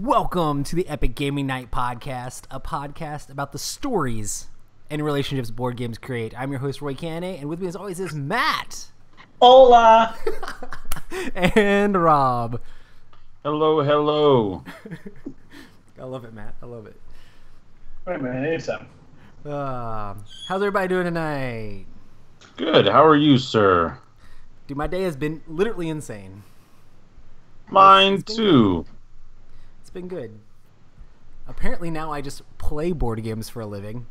Welcome to the Epic Gaming Night Podcast, a podcast about the stories and relationships board games create. I'm your host, Roy Canne, and with me as always is Matt. Hola! And Rob. Hello, hello. I love it, Matt. I love it. Wait a minute, anytime. How's everybody doing tonight? Good. How are you, sir? Dude, my day has been literally insane. Mine It's been too. It's been good. Apparently now I just play board games for a living.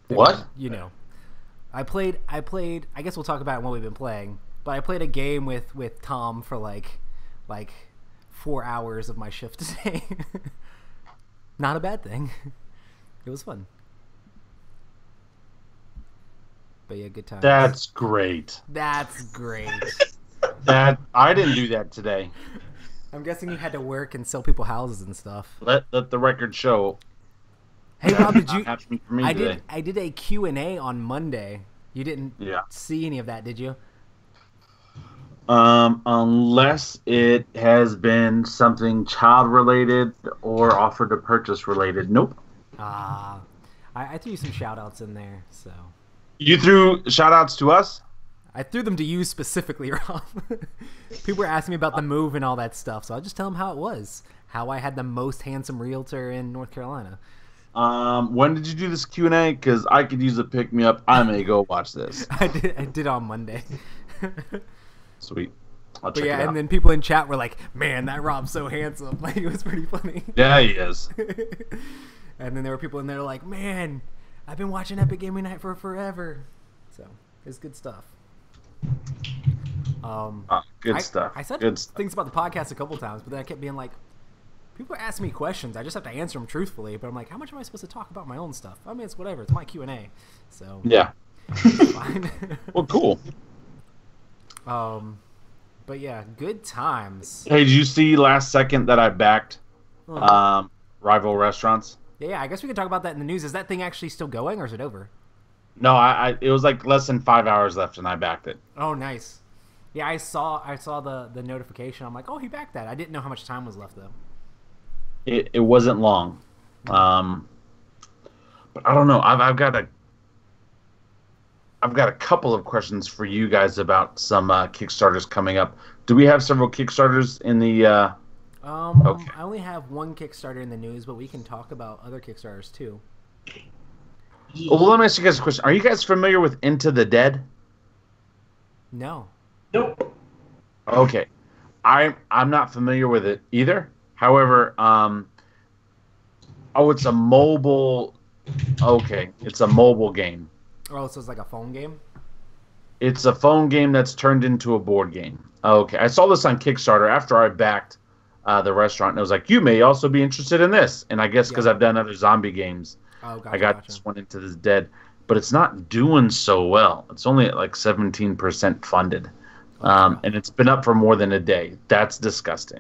What? You know. I played, I guess we'll talk about what we've been playing, but I played a game with Tom for like 4 hours of my shift today. Not a bad thing. It was fun. But yeah, good times. That's great. That's great. That I didn't do that today. I'm guessing you had to work and sell people houses and stuff. Let the record show. Hey Rob, did Not you? happening for me I today. did. I did a Q&A on Monday. You didn't see any of that, did you? Unless it has been something child related or offered to purchase related. Nope. I threw some shout outs in there, so You threw shout outs to us? I threw them to you specifically, Rob. People were asking me about the move and all that stuff, so I'll just tell them how it was. How I had the most handsome realtor in North Carolina. When did you do this Q&A? Because I could use a pick me up. I may go watch this. I did on Monday. Sweet. I'll But check yeah, it out. and then people in chat were like, "Man, that Rob's so handsome." Like, it was pretty funny. Yeah, he is. And then there were people in there like, "Man, I've been watching Epic Gaming Night for forever." So it's good stuff. Good stuff. I said Good stuff. things about the podcast a couple times, but then I kept being like, people are asking me questions. I just have to answer them truthfully. But I'm like, how much am I supposed to talk about my own stuff? I mean, it's whatever. It's my Q&A. So Yeah. it's fine. Well, cool. But yeah, good times. Hey, did you see last second that I backed Rival Restaurants? Yeah, I guess we can talk about that in the news. Is that thing actually still going, or is it over? No, it was like less than 5 hours left, and I backed it. Oh, nice. Yeah, I saw the notification. I'm like, oh, he backed that. I didn't know how much time was left though. It wasn't long, but I don't know. I've got a couple of questions for you guys about some Kickstarters coming up. Do we have several Kickstarters in the? Okay. I only have one Kickstarter in the news, but we can talk about other Kickstarters too. Well, let me ask you guys a question. Are you guys familiar with Into the Dead? No. Nope. Okay, I'm not familiar with it either. However, it's a mobile. Okay, it's a mobile game. Oh, so it's like a phone game? It's a phone game that's turned into a board game. Okay, I saw this on Kickstarter after I backed the restaurant, and it was like, you may also be interested in this. And I guess because I've done other zombie games, Oh, gotcha, I got this one Into the Dead, but it's not doing so well. It's only at like 17% funded, and it's been up for more than a day. That's disgusting.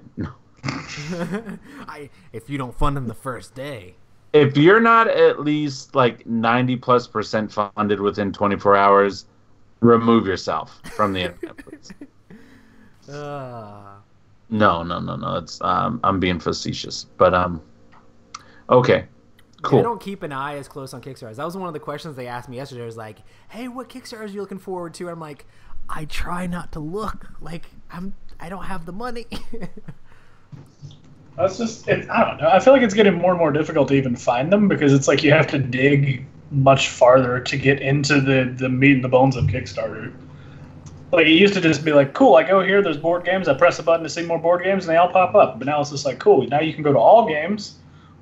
If you don't fund them the first day. If you're not at least like 90+% funded within 24 hours, remove yourself from the internet, please. No. It's I'm being facetious, but okay, cool. I don't keep an eye as close on Kickstarters. That was one of the questions they asked me yesterday. It was like, "Hey, what Kickstarters are you looking forward to?" I'm like, I try not to look. Like I don't have the money. That's just, I don't know. I feel like it's getting more and more difficult to even find them because it's like you have to dig much farther to get into the meat and the bones of Kickstarter. Like, it used to just be like, cool, I go here, there's board games, I press a button to see more board games, and they all pop up. But now it's just like, cool, now you can go to all games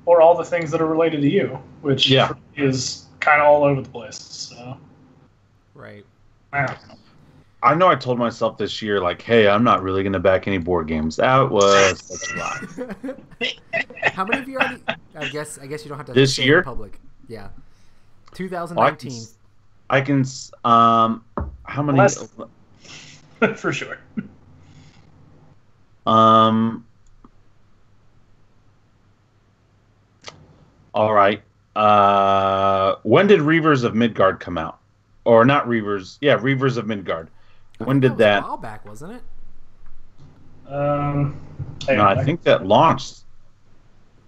or all the things that are related to you, which is kind of all over the place. So, Right. I don't know. I know I told myself this year, like, hey, I'm not really going to back any board games. That was such a lie. How many of you already? I guess you don't have to. This say year? in public. Yeah. 2019. I can how many? Less. For sure. All right. When did Reavers of Midgard come out? Or not Reavers? Yeah, Reavers of Midgard. When did that? A while back, wasn't it? Hang No, on, I think that launched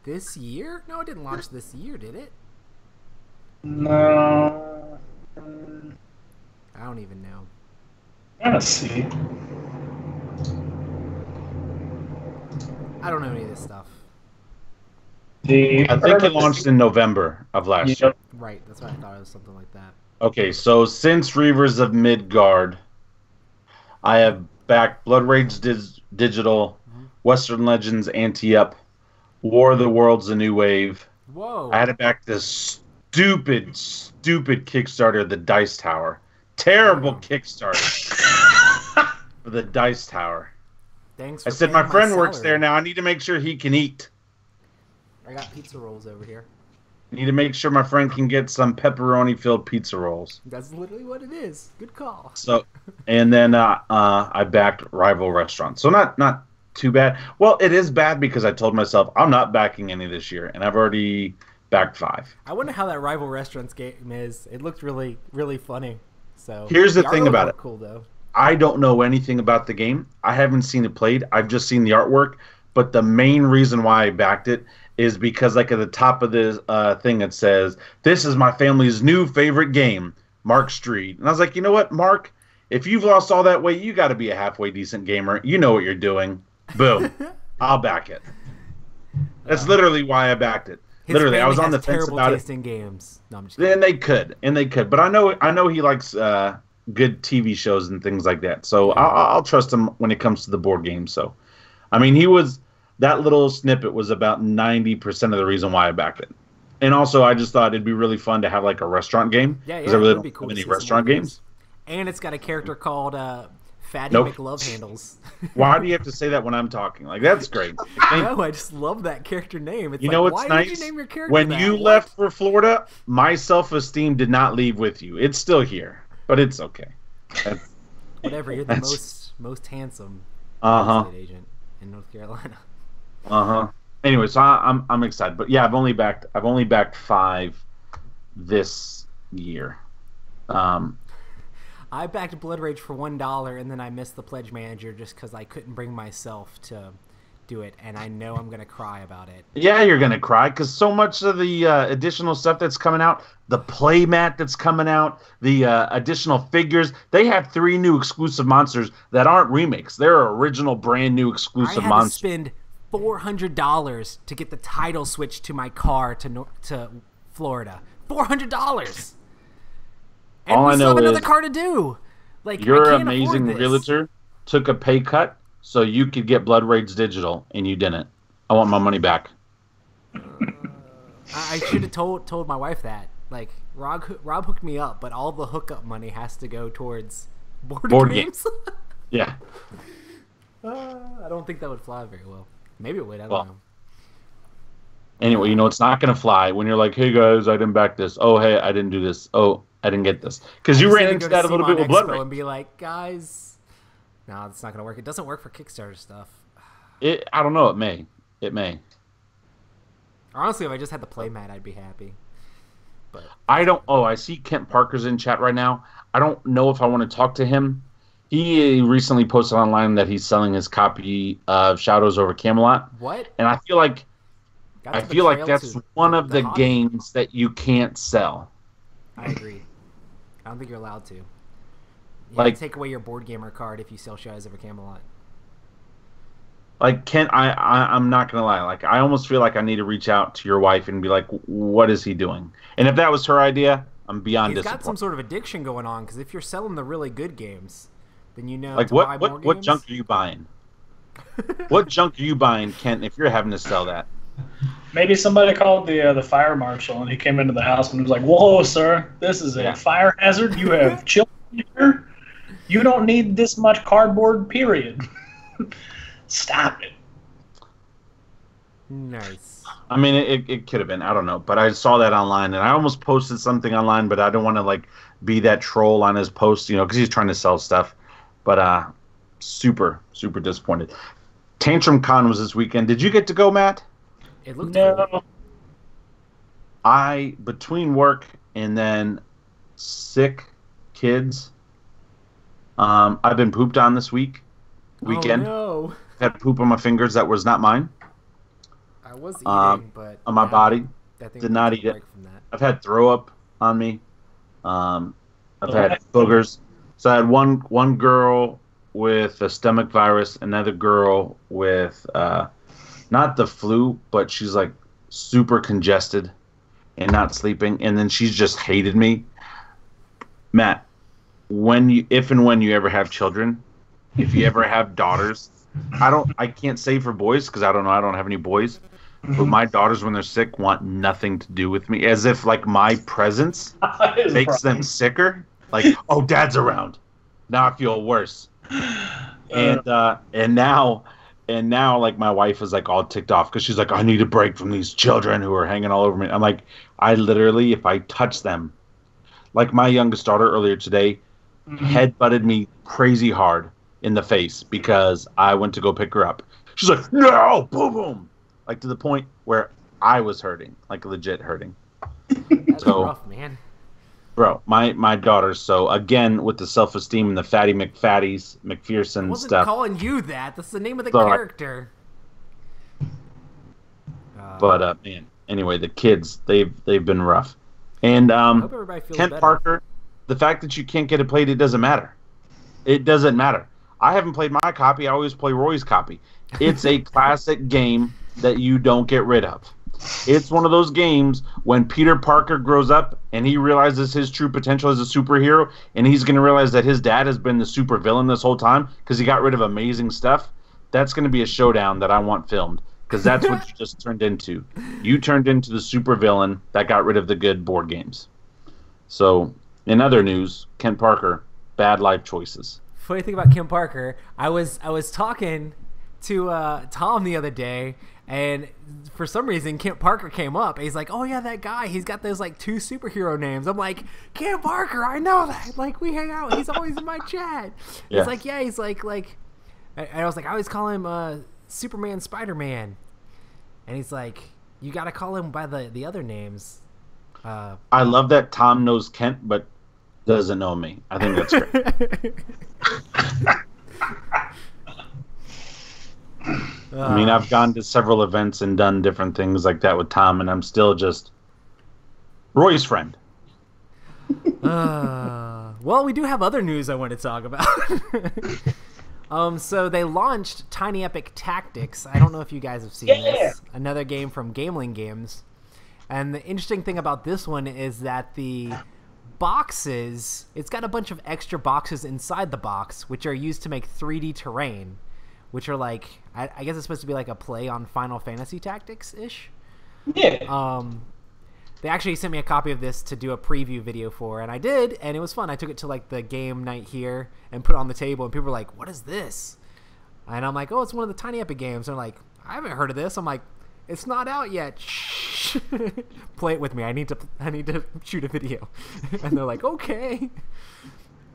This year? No, it didn't launch this year, did it? No. I don't even know. Let's see. I don't know any of this stuff. I think it launched in November of last year. Right, that's what I thought. It was something like that. Okay, so since Reavers of Midgard, I have backed Blood Rage Digital, Western Legends Ante-Up, War of the Worlds: A New Wave. Whoa! I had to back this stupid Kickstarter, the Dice Tower. Terrible Kickstarter for the Dice Tower. Thanks. I said my friend works there now. I need to make sure he can eat. I got pizza rolls over here. I need to make sure my friend can get some pepperoni-filled pizza rolls. That's literally what it is. Good call. So, and then I backed Rival Restaurants. So not too bad. Well, it is bad because I told myself I'm not backing any this year, and I've already backed 5. I wonder how that Rival Restaurants game is. It looked really, really funny. So here's the thing about it. Cool though. I don't know anything about the game. I haven't seen it played. I've just seen the artwork. But the main reason why I backed it is because, like, at the top of this thing, it says, "This is my family's new favorite game, Mark Street." And I was like, you know what, Mark? If you've lost all that weight, you got to be a halfway decent gamer. You know what you're doing. Boom. I'll back it. That's literally why I backed it. Literally, I was on the fence about it. In games. No, I'm just kidding. And they could. But I know he likes good TV shows and things like that. So I'll trust him when it comes to the board game. So, I mean, that little snippet was about 90% of the reason why I backed it. And also, I just thought it'd be really fun to have like a restaurant game. Yeah, because I really don't have any restaurant games. And it's got a character called Fatty McLovehandles. Why do you have to say that when I'm talking? Like, that's great. No, I just love that character name. It's know what's why nice? Did you name your character when that? you left for Florida, my self-esteem did not leave with you. It's still here, but it's okay. Whatever. You're the most handsome estate agent in North Carolina. Anyway, so I'm excited, but yeah, I've only backed 5 this year. I backed Blood Rage for $1, and then I missed the Pledge Manager just because I couldn't bring myself to do it, and I know I'm gonna cry about it. Yeah, you're gonna cry because so much of the additional stuff that's coming out, the playmat that's coming out, the additional figures. They have 3 new exclusive monsters that aren't remakes. They're original, brand new exclusive monsters. I had to spend $400 to get the title switch to my car to Florida. $400. And all we I still know have another is car to do. Like, your I can't amazing afford this. realtor took a pay cut so you could get Blood Rage Digital, and you didn't. I want my money back. I should have told my wife that. Like, Rob hooked me up, but all the hookup money has to go towards board games. Yeah. I don't think that would fly very well. Maybe it would. I don't know. Anyway, it's not going to fly when you're like, hey, guys, I didn't back this. Oh, hey, I didn't do this. Oh, I didn't get this. Because you ran into that a little bit with Blood Rage. And be like, guys, no, it's not going to work. It doesn't work for Kickstarter stuff. I don't know. It may. It may. Honestly, if I just had the playmat, I'd be happy. But I don't. Oh, I see Kent Parker's in chat right now. I don't know if I want to talk to him. He recently posted online that he's selling his copy of Shadows over Camelot. What? And I feel like that's one of the games that you can't sell. I agree. I don't think you're allowed to. You like, take away your board gamer card if you sell Shadows over Camelot. Like, Kent, I'm not gonna lie. Like, I almost feel like I need to reach out to your wife and be like, "What is he doing?" And if that was her idea, I'm beyond disappointed. He's got some sort of addiction going on because if you're selling the really good games, then you know. Like, what junk are you buying? What junk are you buying, Kent? If you're having to sell that. Maybe somebody called the fire marshal and he came into the house and was like, "Whoa, sir, this is a fire hazard. You have children here. You don't need this much cardboard, period. Stop it." Nice. I mean, it could have been. I don't know. But I saw that online, and I almost posted something online, but I don't want to, like, be that troll on his post, because he's trying to sell stuff. But super, super disappointed. Tantrum Con was this weekend. Did you get to go, Matt? It looked cool. Between work and then sick kids, I've been pooped on this weekend. Oh, no. Had poop on my fingers that was not mine. was eating, but on my body. I think Did not take eat a it. break from that. I've had throw up on me. I've had boogers. So I had one girl with a stomach virus, another girl with not the flu, but she's like super congested and not sleeping, and then she's just hated me. Matt, if and when you ever have children, if you ever have daughters, I can't say for boys because I don't know, I don't have any boys. But my daughters, when they're sick, want nothing to do with me, as if like my presence makes them sicker. Like, oh, Dad's around. Now I feel worse. And now like my wife is like all ticked off because she's like, I need a break from these children who are hanging all over me. I'm like, I literally, if I touch them, like my youngest daughter earlier today, headbutted me crazy hard in the face because I went to go pick her up. She's like, no, boom, boom. Like to the point where I was hurting, like legit hurting. That's rough, man. Bro, my daughters. So again, with the self-esteem and the fatty McFatties, McPherson I wasn't stuff. calling you that. That's the name of the Sorry. character. But man, anyway, the kids they've been rough. And I hope everybody feels Kent better. Parker, the fact that you can't get it played, it doesn't matter. It doesn't matter. I haven't played my copy. I always play Roy's copy. It's a classic game that you don't get rid of. It's one of those games when Peter Parker grows up and he realizes his true potential as a superhero, and he's going to realize that his dad has been the supervillain this whole time because he got rid of amazing stuff. That's going to be a showdown that I want filmed because that's what you just turned into. You turned into the supervillain that got rid of the good board games. So, in other news, Kent Parker, bad life choices. Funny thing about Kim Parker, I was talking to Tom the other day, and for some reason Kent Parker came up, and he's like, oh yeah, that guy, he's got those like 2 superhero names. I'm like, Kent Parker, I know that, like we hang out, he's always in my chat. Yeah. He's like, yeah, he's like and I was like, I always call him Superman, Spider-Man, and he's like, you gotta call him by the other names. I love that Tom knows Kent but doesn't know me. I think that's great. I mean, I've gone to several events and done different things like that with Tom, and I'm still just Roy's friend. Well, we do have other news I want to talk about. So they launched Tiny Epic Tactics. I don't know if you guys have seen this. Another game from Gameling Games. And the interesting thing about this one is that the boxes, it's got a bunch of extra boxes inside the box, which are used to make 3D terrain, which are like, I guess it's supposed to be like a play on Final Fantasy Tactics-ish. Yeah. They actually sent me a copy of this to do a preview video for, and I did, and it was fun. I took it to like the game night here and put it on the table, and people were like, what is this? And I'm like, oh, it's one of the Tiny Epic games. And they're like, I haven't heard of this. I'm like, it's not out yet. Shh. Play it with me. I need to shoot a video. And they're like, okay.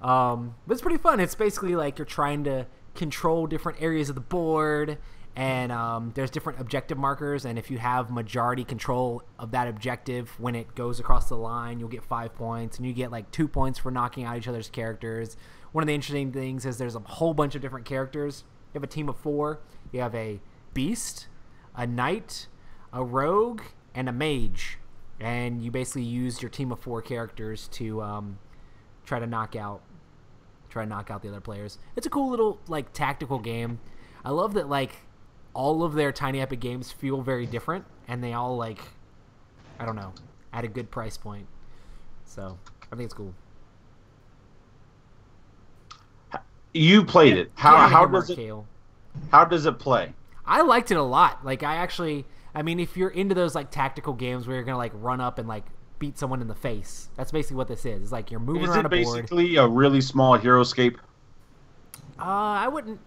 But it's pretty fun. It's basically like you're trying to control different areas of the board, and there's different objective markers, and if you have majority control of that objective when it goes across the line, you'll get 5 points, and you get like 2 points for knocking out each other's characters. One of the interesting things is there's a whole bunch of different characters. You have a team of 4. You have a beast, a knight, a rogue, and a mage, and you basically use your team of 4 characters to try to knock out the other players. It's a cool little like tactical game. I love that like all of their Tiny Epic games feel very different, and they all like, I don't know, at a good price point. So I think it's cool. You played it. How does it? Kale. How does it play? I liked it a lot. Like I mean, if you're into those like tactical games where you're gonna like run up and like beat someone in the face, that's basically what this is. It's like you're moving around a board. Is it basically a really small HeroScape? I wouldn't.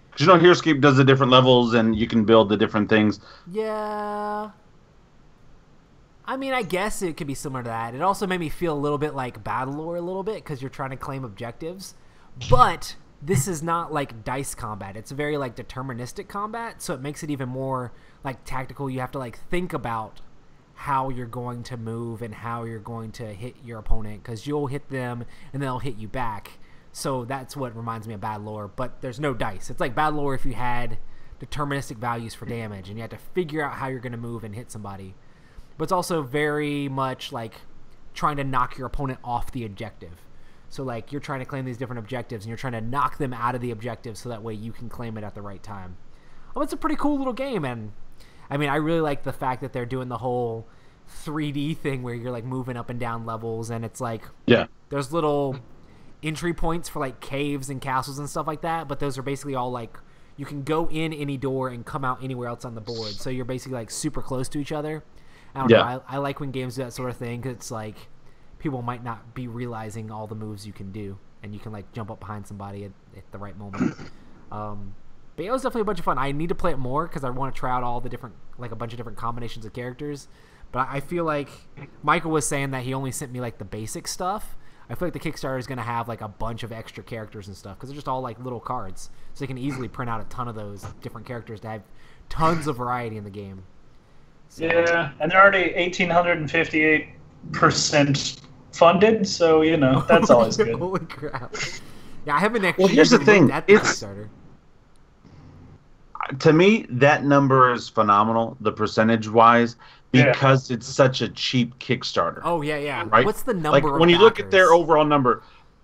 Because you know HeroScape does the different levels and you can build the different things. Yeah. I mean, I guess it could be similar to that. It also made me feel a little bit like Battle Lore a little bit because you're trying to claim objectives. But this is not like dice combat. It's very like deterministic combat, so it makes it even more like tactical. You have to like think about how you're going to move and how you're going to hit your opponent, because you'll hit them and they'll hit you back. So that's what reminds me of Battle Lore, but there's no dice. It's like Battle Lore if you had deterministic values for damage, and you have to figure out how you're going to move and hit somebody. But it's also very much like trying to knock your opponent off the objective. So like you're trying to claim these different objectives, and you're trying to knock them out of the objective so that way you can claim it at the right time. Well, it's a pretty cool little game, and I mean, I really like the fact that they're doing the whole 3D thing where you're like moving up and down levels, and it's like there's little entry points for like caves and castles and stuff like that, but those are basically all like you can go in any door and come out anywhere else on the board, so you're basically like super close to each other. I don't know. I like when games do that sort of thing, because it's like people might not be realizing all the moves you can do, and you can like jump up behind somebody at the right moment. But it was definitely a bunch of fun. I need to play it more because I want to try out all the different, like a bunch of different combinations of characters. But I feel like Michael was saying that he only sent me like the basic stuff. I feel like the Kickstarter is going to have like a bunch of extra characters and stuff because they're just all like little cards. So you can easily print out a ton of those different characters to have tons of variety in the game. So. Yeah, and they're already 1,858% funded, so, you know, that's always good. Holy crap. Yeah, I haven't actually well, here's the thing. At the Kickstarter. To me, that number is phenomenal, the percentage-wise, because it's such a cheap Kickstarter. Oh, yeah. Right? What's the number like, of when you look at backers? their overall number,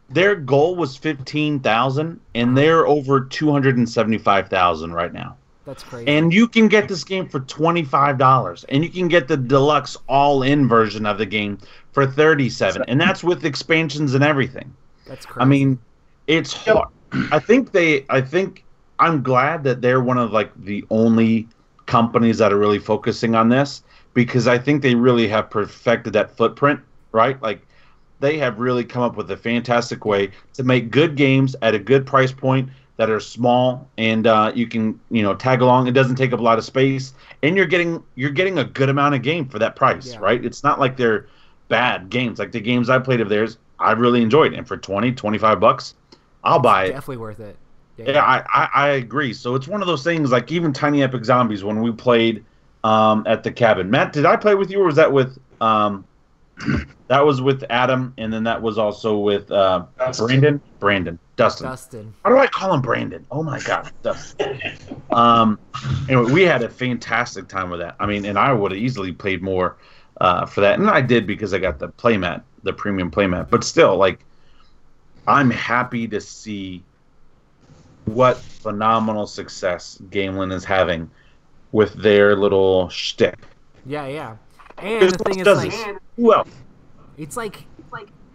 their goal was 15,000, and they're over 275,000 right now. That's crazy. And you can get this game for $25, and you can get the deluxe all-in version of the game for $37, and that's with expansions and everything. That's crazy. I mean, it's hard. I think I'm glad that they're one of like the only companies that are really focusing on this, because I think they really have perfected that footprint, right? Like they have really come up with a fantastic way to make good games at a good price point that are small, and you can, you know, tag along. It doesn't take up a lot of space, and you're getting a good amount of game for that price, right? It's not like they're bad games. Like the games I played of theirs, I really enjoyed, and for $25, I'll buy it. Definitely worth it. Yeah, I agree. So it's one of those things, like even Tiny Epic Zombies, when we played at the cabin. Matt, did I play with you, or was that with that was with Adam, and then that was also with Dustin. Dustin. Why do I call him Brandon? Oh my God, Dustin. Anyway, we had a fantastic time with that. I mean, and I would have easily played more for that, and I did because I got the playmat, the premium playmat. But still, like, I'm happy to see what phenomenal success Gamelin is having with their little shtick. Yeah. And the thing is, like, who else? It's like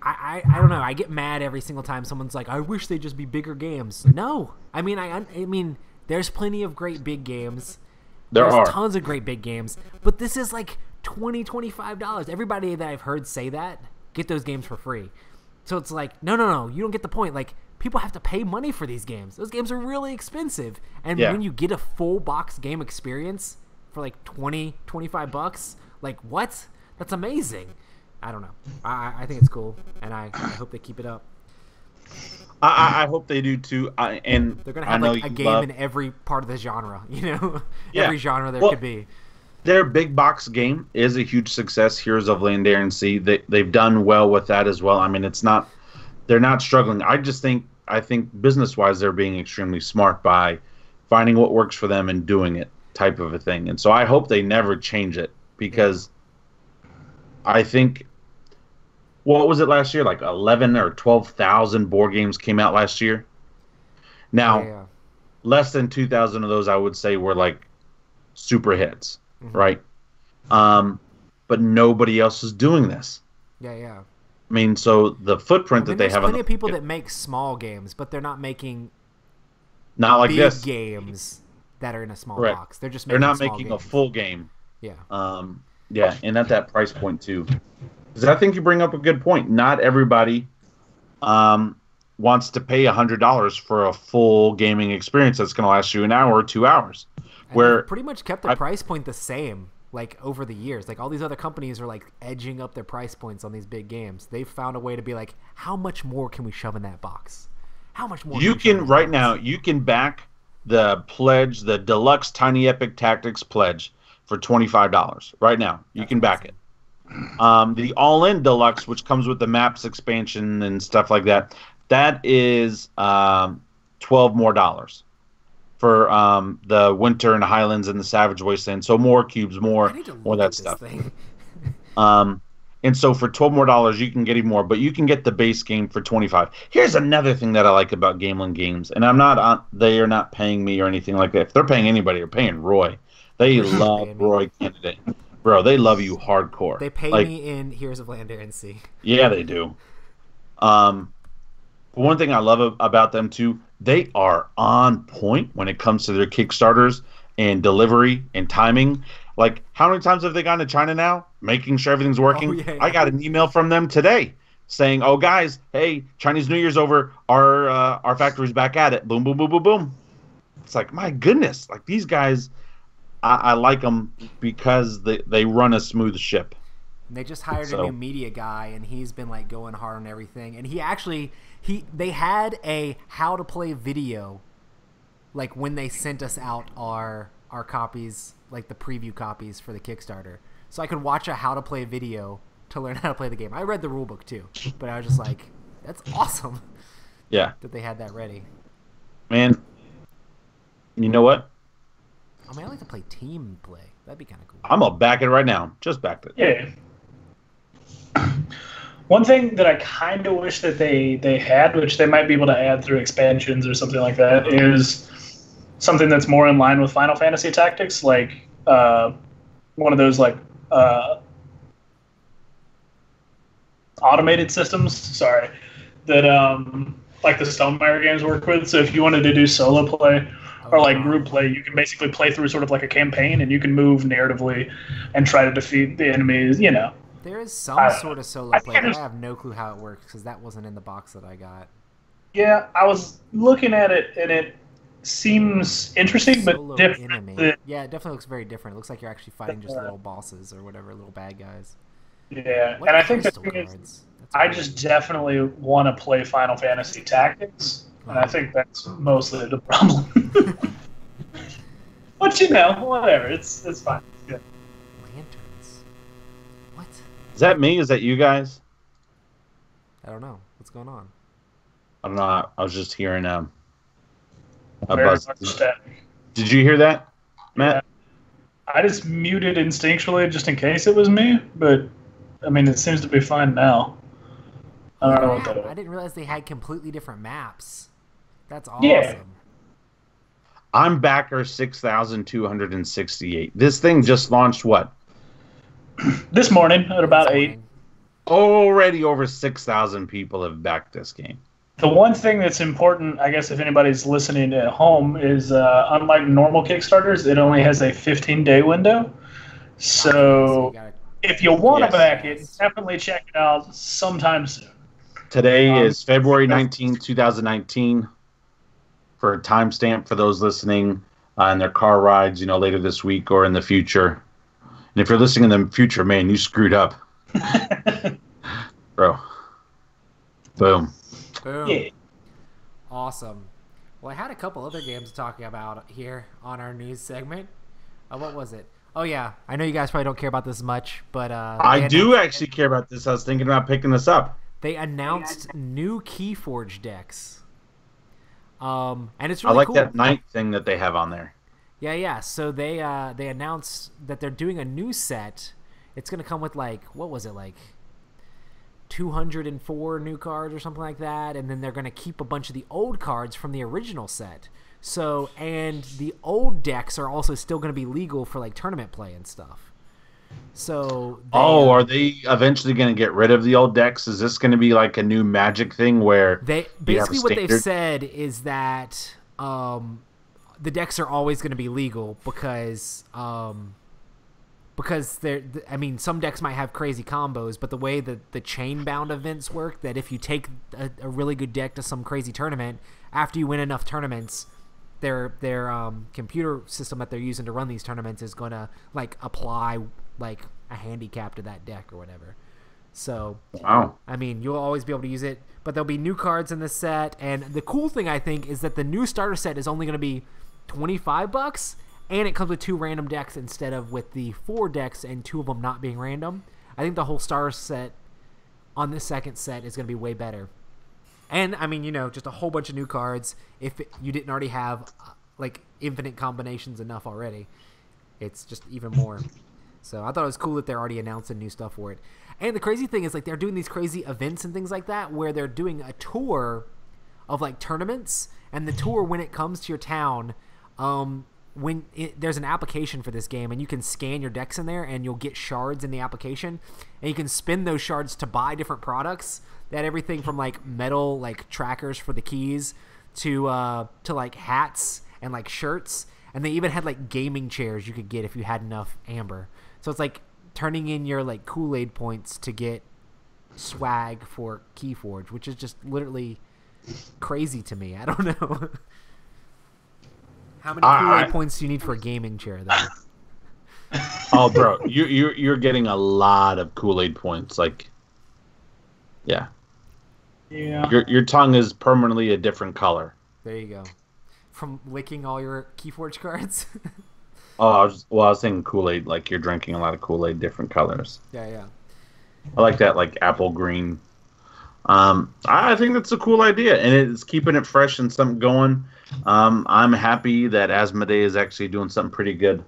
I don't know. I get mad every single time someone's like, "I wish they'd just be bigger games." No, I mean, there's plenty of great big games. There's tons of great big games, but this is like $25. Everybody that I've heard say that get those games for free. So it's like, no, you don't get the point. Like, people have to pay money for these games. Those games are really expensive. And when you get a full box game experience for like $25, like, what? That's amazing. I don't know. I think it's cool, and I hope they keep it up. I hope they do too. And they're gonna have like a game in every part of the genre, you know, every genre there could be. Their big box game is a huge success. Heroes of Landarian Sea. They've done well with that as well. I mean, they're not struggling. I think business wise, they're being extremely smart by finding what works for them and doing it, type of a thing. And so I hope they never change it, because I think, what was it last year? Like 11 or 12,000 board games came out last year. Now, less than 2,000 of those, I would say, were like super hits, right? But nobody else is doing this. Yeah. I mean, so the footprint that they have. There's plenty of people that make small games, but they're not making not like big this games that are in a small box. They're just they're not making a full game. Yeah. Yeah, and at that price point too. Because I think you bring up a good point. Not everybody wants to pay $100 for a full gaming experience that's going to last you an hour or 2 hours. Where pretty much kept the price point the same, like, over the years. Like, all these other companies are like edging up their price points on these big games. They've found a way to be like, how much more can we shove in that box? How much more? You can right now. You can back the pledge, the deluxe Tiny Epic Tactics pledge, for $25 right now. You can back it. The all-in deluxe, which comes with the maps expansion and stuff like that, that is $12 more for the Winter and the Highlands and the Savage Wasteland. So more cubes, I more need to more look that at this stuff. thing. And so for $12 more, you can get even more, but you can get the base game for 25. Here's another thing that I like about Gameland Games, and I'm not on, they are not paying me or anything like that. If they're paying anybody, they're paying Roy. They love paying me. Roy Kennedy. Bro, they love you hardcore. They pay Like, me in Heroes of Land, Air, and Sea. yeah, they do. One thing I love about them too, they are on point when it comes to their Kickstarters and delivery and timing. Like, how many times have they gone to China now, making sure everything's working? Oh, yeah. I got an email from them today saying, "Oh, guys, hey, Chinese New Year's over. Our factory's back at it. Boom, boom, boom, boom, boom." It's like, my goodness, like these guys, I like them because they run a smooth ship. And they just hired a new media guy, and he's been like going hard on everything. And they had a how to play video, like when they sent us out our copies, like the preview copies for the Kickstarter, so I could watch a how to play video to learn how to play the game. I read the rule book too, but I was just like, that's awesome. Yeah, that they had that ready. Man, you know what? I mean, I like to play team play. That'd be kind of cool. I'm gonna back it right now. Just back it. Yeah. One thing that I kind of wish that they had, which they might be able to add through expansions or something like that, is something that's more in line with Final Fantasy Tactics, like one of those like automated systems. Sorry, that like the Stonemaier games work with. So if you wanted to do solo play or like group play, you can basically play through sort of like a campaign, and you can move narratively and try to defeat the enemies. You know. There is some sort of solo play, but I have no clue how it works because that wasn't in the box that I got. Yeah, I was looking at it, and it seems interesting, but Solo different. enemy. Yeah, it definitely looks very different. It looks like you're actually fighting just little bosses or whatever, little bad guys. Yeah, What and I think the crystal thing is, cards? That's I weird. just definitely want to play Final Fantasy Tactics, and I think that's mostly the problem. But you know, whatever, it's fine. It's good. Lanterns. What? Is that me? Is that you guys? I don't know. What's going on? I'm not. I was just hearing a Very buzz. much static. Did you hear that, Matt? I just muted instinctually just in case it was me, but I mean, it seems to be fine now. I don't know what that I is. didn't realize they had completely different maps. That's awesome. Yeah. I'm backer 6,268. This thing just launched what? This morning at about This 8. morning. Already over 6,000 people have backed this game. The one thing that's important, I guess, if anybody's listening at home, is unlike normal Kickstarters, it only has a 15-day window. So you gotta- if you want to Yes. back it, definitely check it out sometime soon. Today is February 19th, 2019. For a timestamp for those listening on their car rides, you know, later this week or in the future. And if you're listening in the future, man, you screwed up. Bro. Boom. Boom. Yeah. Awesome. Well, I had a couple other games to talk about here on our news segment. What was it? Oh, yeah. I know you guys probably don't care about this much, but... I do actually care about this. I was thinking about picking this up. They announced new Keyforge decks. And it's really I like cool. that night thing that they have on there. Yeah. So they announced that they're doing a new set. It's going to come with, like, what was it, like 204 new cards or something like that, and then they're going to keep a bunch of the old cards from the original set. So, and the old decks are also still going to be legal for, like, tournament play and stuff. So Are they eventually going to get rid of the old decks? Is this going to be like a new Magic thing where they basically what they've said is that the decks are always going to be legal because they're, I mean, some decks might have crazy combos, but the way that the chain bound events work, that if you take a really good deck to some crazy tournament, after you win enough tournaments, their computer system that they're using to run these tournaments is going to like apply like a handicap to that deck or whatever. So, wow. I mean, you'll always be able to use it, but there'll be new cards in the set. And the cool thing, I think, is that the new starter set is only going to be $25, and it comes with 2 random decks instead of with the 4 decks and 2 of them not being random. I think the whole starter set on this second set is going to be way better. And, I mean, you know, just a whole bunch of new cards. If you didn't already have, like, infinite combinations enough already. It's just even more. So I thought it was cool that they're already announcing new stuff for it. And the crazy thing is, like, they're doing these crazy events and things like that where they're doing a tour of, like, tournaments. And the tour, when it comes to your town, there's an application for this game, and you can scan your decks in there, and you'll get shards in the application. And you can spend those shards to buy different products. They had everything from, like, metal, like, trackers for the keys to like, hats and, like, shirts. And they even had, like, gaming chairs you could get if you had enough amber. So it's like turning in your, like, Kool-Aid points to get swag for Keyforge, which is just literally crazy to me. I don't know. How many Kool-Aid points do you need for a gaming chair, though? Oh, bro, you're getting a lot of Kool-Aid points. Like, yeah. Your tongue is permanently a different color. There you go. From licking all your Keyforge cards. Oh, I was thinking Kool-Aid. Like, you're drinking a lot of Kool-Aid, different colors. Yeah. I like that, like apple green. I think that's a cool idea, and it's keeping it fresh and something going. I'm happy that Asmodee is actually doing something pretty good.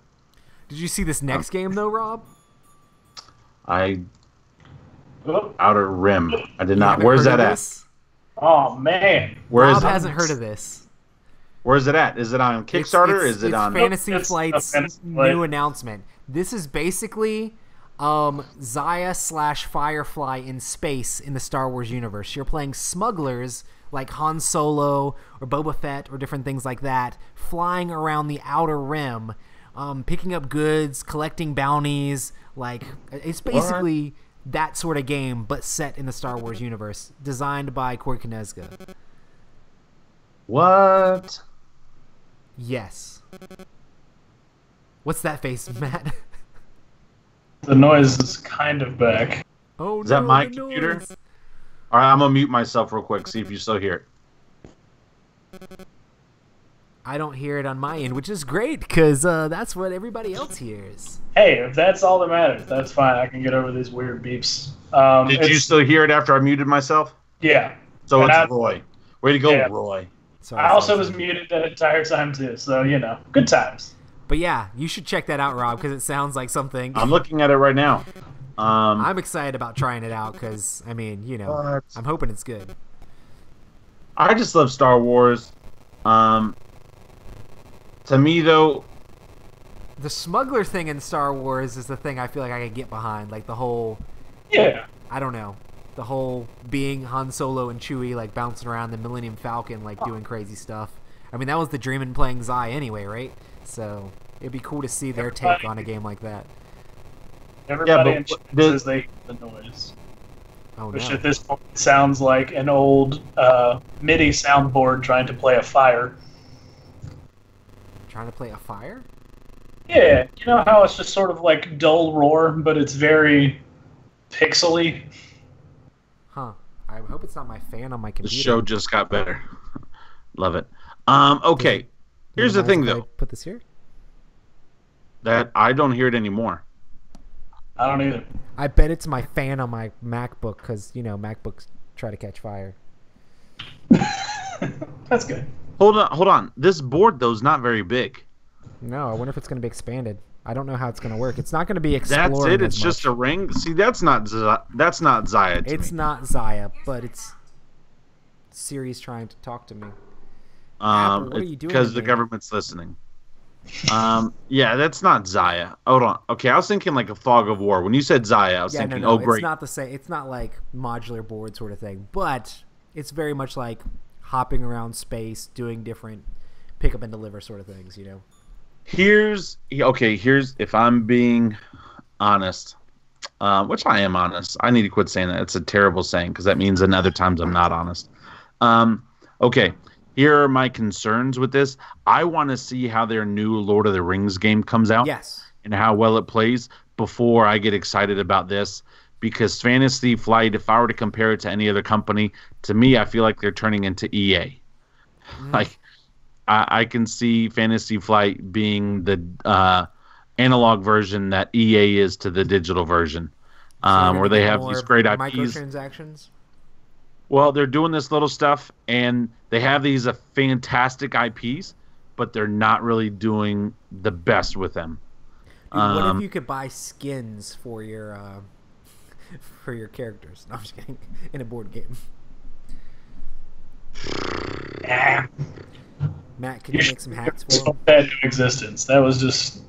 Did you see this next game though, Rob? Outer Rim. I did not. Where's that at? Oh man, Rob hasn't heard of this. Where's it at? Is it on Kickstarter? Is it on Fantasy Flight's new announcement? This is basically Xayah/Firefly in space in the Star Wars universe. You're playing smugglers like Han Solo or Boba Fett or different things like that, flying around the Outer Rim, picking up goods, collecting bounties. Like, it's basically that sort of game, but set in the Star Wars universe, designed by Corey Konezga. What? Yes. What's that face, Matt? The noise is kind of back. Oh, is that my computer? All right, I'm gonna mute myself real quick. See if you still hear it. I don't hear it on my end, which is great because that's what everybody else hears. Hey, if that's all that matters, that's fine. I can get over these weird beeps. Did you still hear it after I muted myself? Yeah. So it's Roy. Way to go, Roy. Sorry, I also was muted that entire time too, so good times. But yeah, you should check that out, Rob, because it sounds like something. I'm looking at it right now. I'm excited about trying it out because, I mean, I'm hoping it's good. I just love Star Wars. To me, though, the smuggler thing in Star Wars is the thing I feel like I could get behind. Like the whole, I don't know, the whole being Han Solo and Chewie, like bouncing around the Millennium Falcon, like doing crazy stuff. I mean, that was the dream in playing Xayah anyway, right? So it'd be cool to see their take on a game like that. Everybody says they hear the noise. Oh, which at this point sounds like an old MIDI soundboard trying to play a fire. Trying to play a fire? Yeah, you know how it's just sort of like dull roar, but it's very pixely? Huh. I hope it's not my fan on my computer. The show just got better. Love it. Okay. Here's the thing, though. Put this here? That I don't hear it anymore. I don't either. I bet it's my fan on my MacBook because, MacBooks try to catch fire. That's good. Hold on. This board, though, is not very big. No, I wonder if it's going to be expanded. I don't know how it's going to work. It's not going to be exploring. That's it? It's just a ring? See, that's not Xayah to It's me. not Xayah, but it's Siri's trying to talk to me. Apple, what are you doing? Because the government's listening. Yeah, that's not Xayah. Hold on. Okay, I was thinking like a Fog of War. When you said Xayah, I was thinking, no, great. It's not the same. It's not like modular board sort of thing, but it's very much like hopping around space, doing different pick up and deliver sort of things, Here's if I'm being honest, which I am honest. I need to quit saying that. It's a terrible saying because that means in other times I'm not honest. Okay. Here are my concerns with this. I want to see how their new Lord of the Rings game comes out. Yes. And how well it plays before I get excited about this. Because Fantasy Flight, if I were to compare it to any other company, to me, I feel like they're turning into EA. Like, I can see Fantasy Flight being the analog version that EA is to the digital version. Where they have these great IPs. Microtransactions? Well, they're doing this little stuff, and they have these fantastic IPs, but they're not really doing the best with them. Dude, what if you could buy skins for your characters? No, I'm just kidding. In a board game. Matt, can you make some hats for them? That into existence. That was just.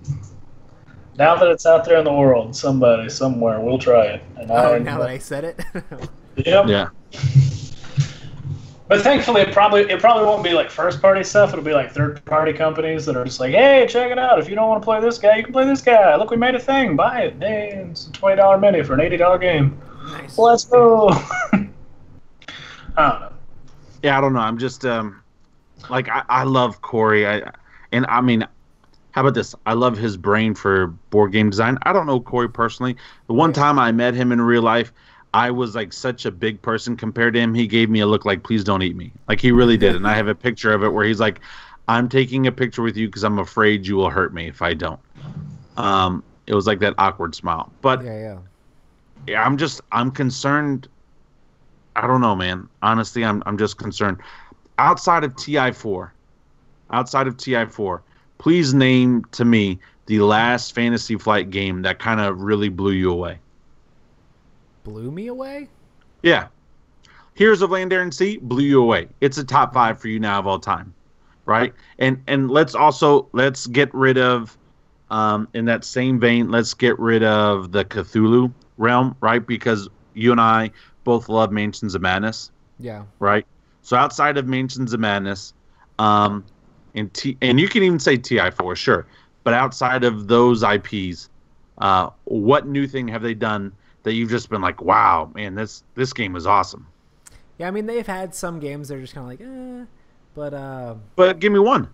Now that it's out there in the world, somebody somewhere will try it. And Now that I said it. Yep. Yeah. But thankfully, it probably won't be like first party stuff. It'll be like third party companies that are just like, hey, check it out. If you don't want to play this guy, you can play this guy. Look, we made a thing. Buy it. Hey, it's a $20 menu for an $80 game. Nice. Let's go. I don't know. Yeah, I don't know. I'm just I love Corey. I mean, how about this? I love his brain for board game design. I don't know Corey personally. The one time I met him in real life, I was like such a big person compared to him. He gave me a look like, please don't eat me. Like he really did. And I have a picture of it where he's like, I'm taking a picture with you because I'm afraid you will hurt me if I don't. It was like that awkward smile. But yeah, I'm concerned. I don't know, man. Honestly, I'm just concerned. Outside of TI4, please name to me the last Fantasy Flight game that kind of really blew you away. Blew me away? Yeah. Heroes of Land, Air, and Sea blew you away. It's a top 5 for you now of all time, right? And let's get rid of, in that same vein, let's get rid of the Cthulhu realm, right? Because you and I both love Mansions of Madness. Yeah. Right? So outside of Mansions of Madness, and you can even say TI4, sure. But outside of those IPs, what new thing have they done that you've just been like, wow, man, this game is awesome? Yeah, I mean, they've had some games that are just kind of like, but... But give me one.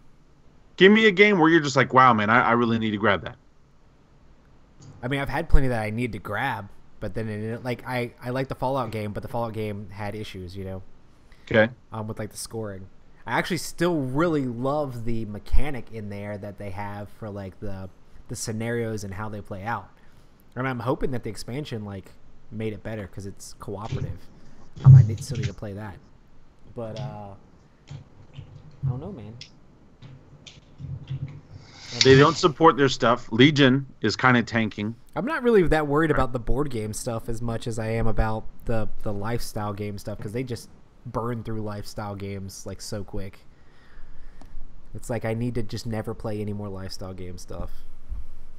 Give me a game where you're just like, wow, man, I really need to grab that. I mean, I've had plenty that I need to grab, but then, I like the Fallout game, but the Fallout game had issues, you know? Okay. With, like, the scoring. I actually still really love the mechanic in there that they have for, like, the scenarios and how they play out. I mean, I'm hoping that the expansion, like, made it better because it's cooperative. I might still need to play that. But, I don't know, man. They don't support their stuff. Legion is kind of tanking. I'm not really that worried about the board game stuff as much as I am about the lifestyle game stuff because they just burn through lifestyle games, like, so quick. It's like I need to just never play any more lifestyle game stuff.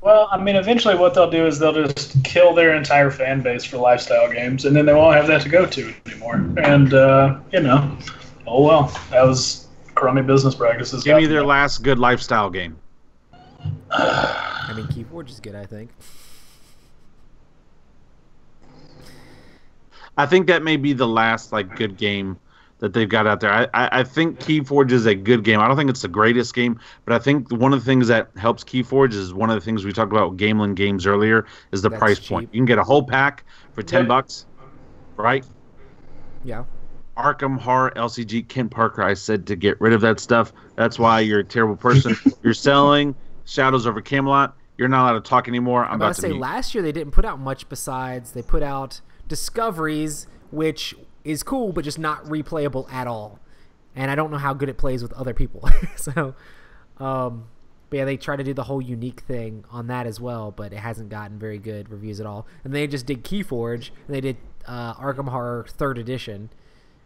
Well, I mean, eventually what they'll do is they'll just kill their entire fan base for lifestyle games, and then they won't have that to go to anymore. And, oh well, that was crummy business practices. Give me their last good lifestyle game. I mean, Keyforge is good, I think. I think that may be the last, like, good game that they've got out there. I think Keyforge is a good game. I don't think it's the greatest game, but I think one of the things that helps Keyforge is one of the things we talked about with Gamelin Games earlier is the price point. You can get a whole pack for $10, right? Yeah. Arkham Horror LCG, Kent Parker, I said to get rid of that stuff. That's why you're a terrible person. You're selling Shadows over Camelot. You're not allowed to talk anymore. I'm about to say last year they didn't put out much besides they put out Discoveries, which is cool, but just not replayable at all. And I don't know how good it plays with other people. So, but yeah, they try to do the whole unique thing on that as well, but it hasn't gotten very good reviews at all. And they just did Keyforge, and they did Arkham Horror 3rd Edition,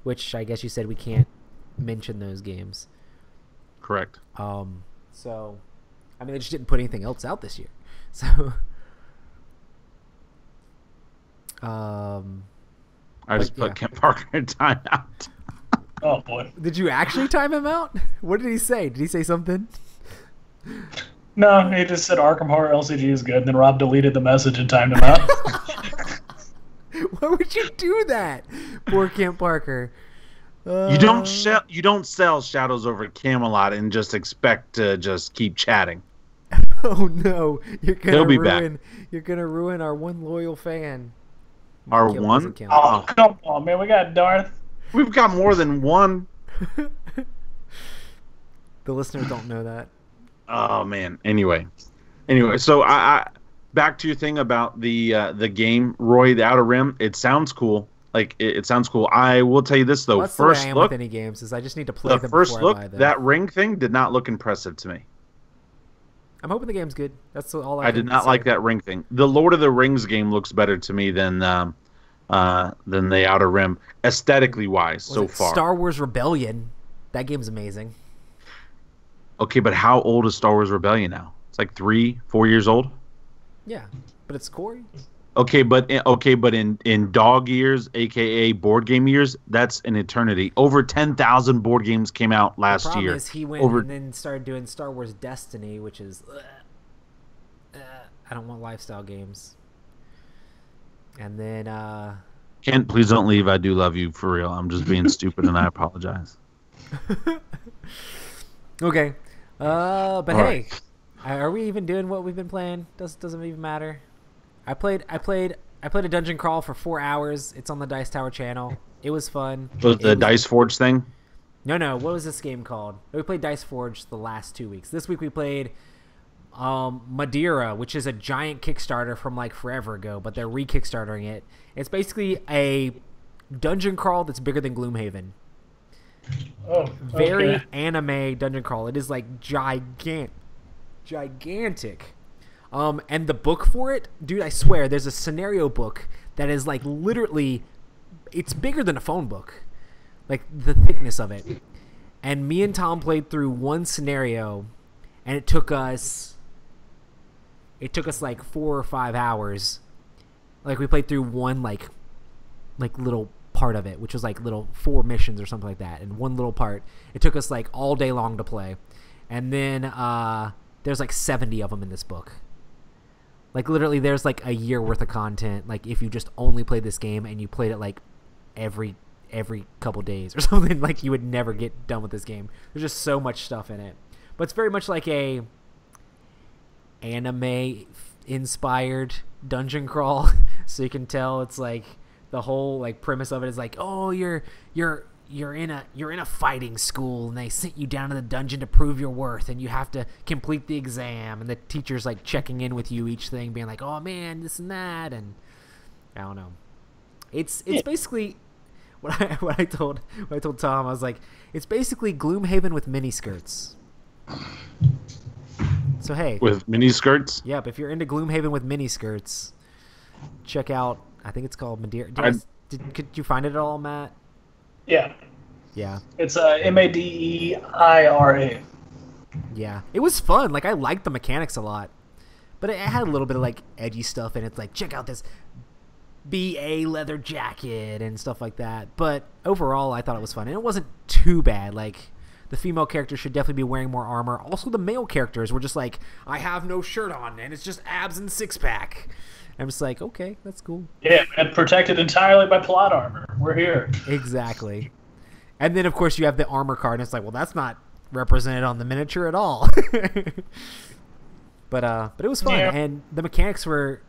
which I guess you said we can't mention those games. Correct. So, I mean, they just didn't put anything else out this year. So, I just put Kent Parker in timeout. Oh boy! Did you actually time him out? What did he say? Did he say something? No, he just said Arkham Horror LCG is good, and then Rob deleted the message and timed him out. Why would you do that? Poor Kent Parker. You don't sell Shadows over Camelot and just expect to just keep chatting. Oh no! He'll be back. You're gonna ruin our one loyal fan. Our one? Oh, come on, man. We got Darth. We've got more than one. The listeners don't know that. Oh man. Anyway, so I back to your thing about the game, Roy, the Outer Rim. It sounds cool. Like it sounds cool. I will tell you this though. Well, that's the way I First am look, with any games is I just need to play the them first before I look, buy them. that ring thing did not look impressive to me. I'm hoping the game's good. That's all I I can did not say. like that ring thing. The Lord of the Rings game looks better to me than the Outer Rim, aesthetically wise, Was so it far. Star Wars Rebellion. That game's amazing. Okay, but how old is Star Wars Rebellion now? It's like 3-4 years old. Yeah, but it's Corey. Okay, but in dog years, aka board game years, that's an eternity. Over 10,000 board games came out The last problem year. is he went Over and then started doing Star Wars Destiny, which is I don't want lifestyle games. And then Kent, please don't leave. I do love you for real. I'm just being stupid, and I apologize. okay, but All hey, right. are we even doing what we've been playing? Doesn't even matter. I played a dungeon crawl for 4 hours. It's on the Dice Tower channel. It was fun. Was the Dice Forge thing? No. What was this game called? We played Dice Forge the last 2 weeks. This week we played Madeira, which is a giant Kickstarter from like forever ago, but they're re-Kickstartering it. It's basically a dungeon crawl that's bigger than Gloomhaven. Oh, Very okay. anime dungeon crawl. It is like gigantic. And the book for it, dude, I swear, there's a scenario book that is like literally, it's bigger than a phone book, like the thickness of it. And me and Tom played through one scenario, and it took us like 4 or 5 hours. Like we played through one like little part of it, which was like little 4 missions or something like that, and one little part. It took us like all day long to play, and then there's like 70 of them in this book. Like literally, there's like a year worth of content. Like if you just only played this game and you played it like every couple days or something, like you would never get done with this game. There's just so much stuff in it, but it's very much like a anime inspired dungeon crawl. So you can tell it's like the whole like premise of it is like, oh, you're in a fighting school and they sent you down to the dungeon to prove your worth, and you have to complete the exam, and the teacher's like checking in with you each thing, being like, oh man, this and that, and I don't know. It's basically what I told Tom. I was like, it's basically Gloomhaven with miniskirts. So hey, With mini skirts? yep, if you're into Gloomhaven with miniskirts, check out. I think it's called Madeira. Could you find it at all, Matt? Yeah, Yeah. it's Madeira. Yeah. It was fun. Like, I liked the mechanics a lot. But it had a little bit of, like, edgy stuff in it. Like, check out this BA leather jacket and stuff like that. But overall, I thought it was fun. And it wasn't too bad. Like, the female characters should definitely be wearing more armor. Also, the male characters were just like, I have no shirt on, and it's just abs and six-pack. I'm just like, okay, that's cool. Yeah, and protected entirely by plot armor. We're here. Exactly. And then, of course, you have the armor card, and it's like, well, that's not represented on the miniature at all. But it was fun, Yeah. and the mechanics were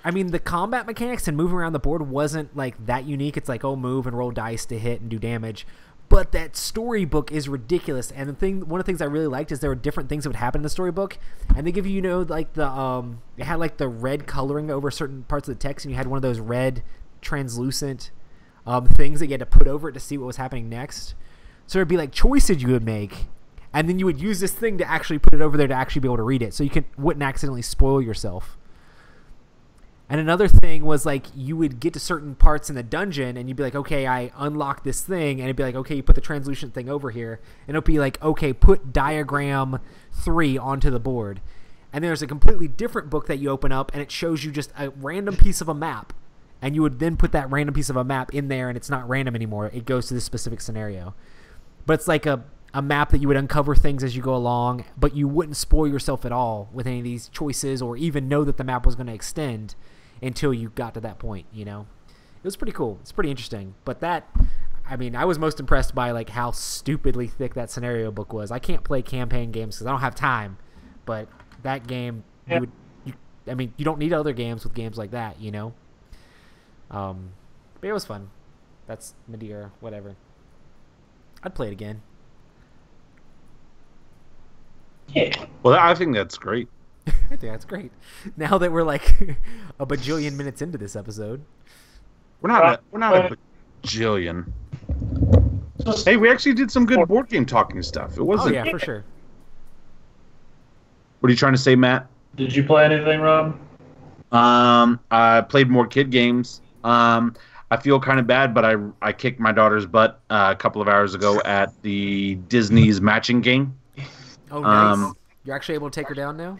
I mean, the combat mechanics and moving around the board wasn't like that unique. It's like, oh, move and roll dice to hit and do damage. But that storybook is ridiculous, and one of the things I really liked is there were different things that would happen in the storybook, and they give you, like the it had like the red coloring over certain parts of the text, and you had one of those red translucent things that you had to put over it to see what was happening next. So it'd be like choices you would make, and then you would use this thing to actually put it over there to actually be able to read it, so you wouldn't accidentally spoil yourself. And another thing was, like, you would get to certain parts in the dungeon, and you'd be like, okay, I unlocked this thing, and it'd be like, okay, you put the translucent thing over here, and it'll be like, okay, put diagram 3 onto the board. And there's a completely different book that you open up, and it shows you just a random piece of a map, and you would then put that random piece of a map in there, and it's not random anymore. It goes to this specific scenario. But it's like a map that you would uncover things as you go along, but you wouldn't spoil yourself at all with any of these choices or even know that the map was going to extend until you got to that point, you know? It was pretty cool. It's pretty interesting. But I mean, I was most impressed by, like, how stupidly thick that scenario book was. I can't play campaign games because I don't have time. But that game, Yeah. I mean, you don't need other games with games like that, you know? But it was fun. That's Madeira, whatever. I'd play it again. Yeah. Well, I think that's great. I think that's great. Now that we're like a bajillion minutes into this episode. We're not a bajillion. Hey, we actually did some good board game talking stuff. It wasn't. Oh yeah, for sure. What are you trying to say, Matt? Did you play anything, Rob? I played more kid games. I feel kind of bad, but I kicked my daughter's butt a couple of hours ago at the Disney's matching game. Oh, nice. You're actually able to take her down now?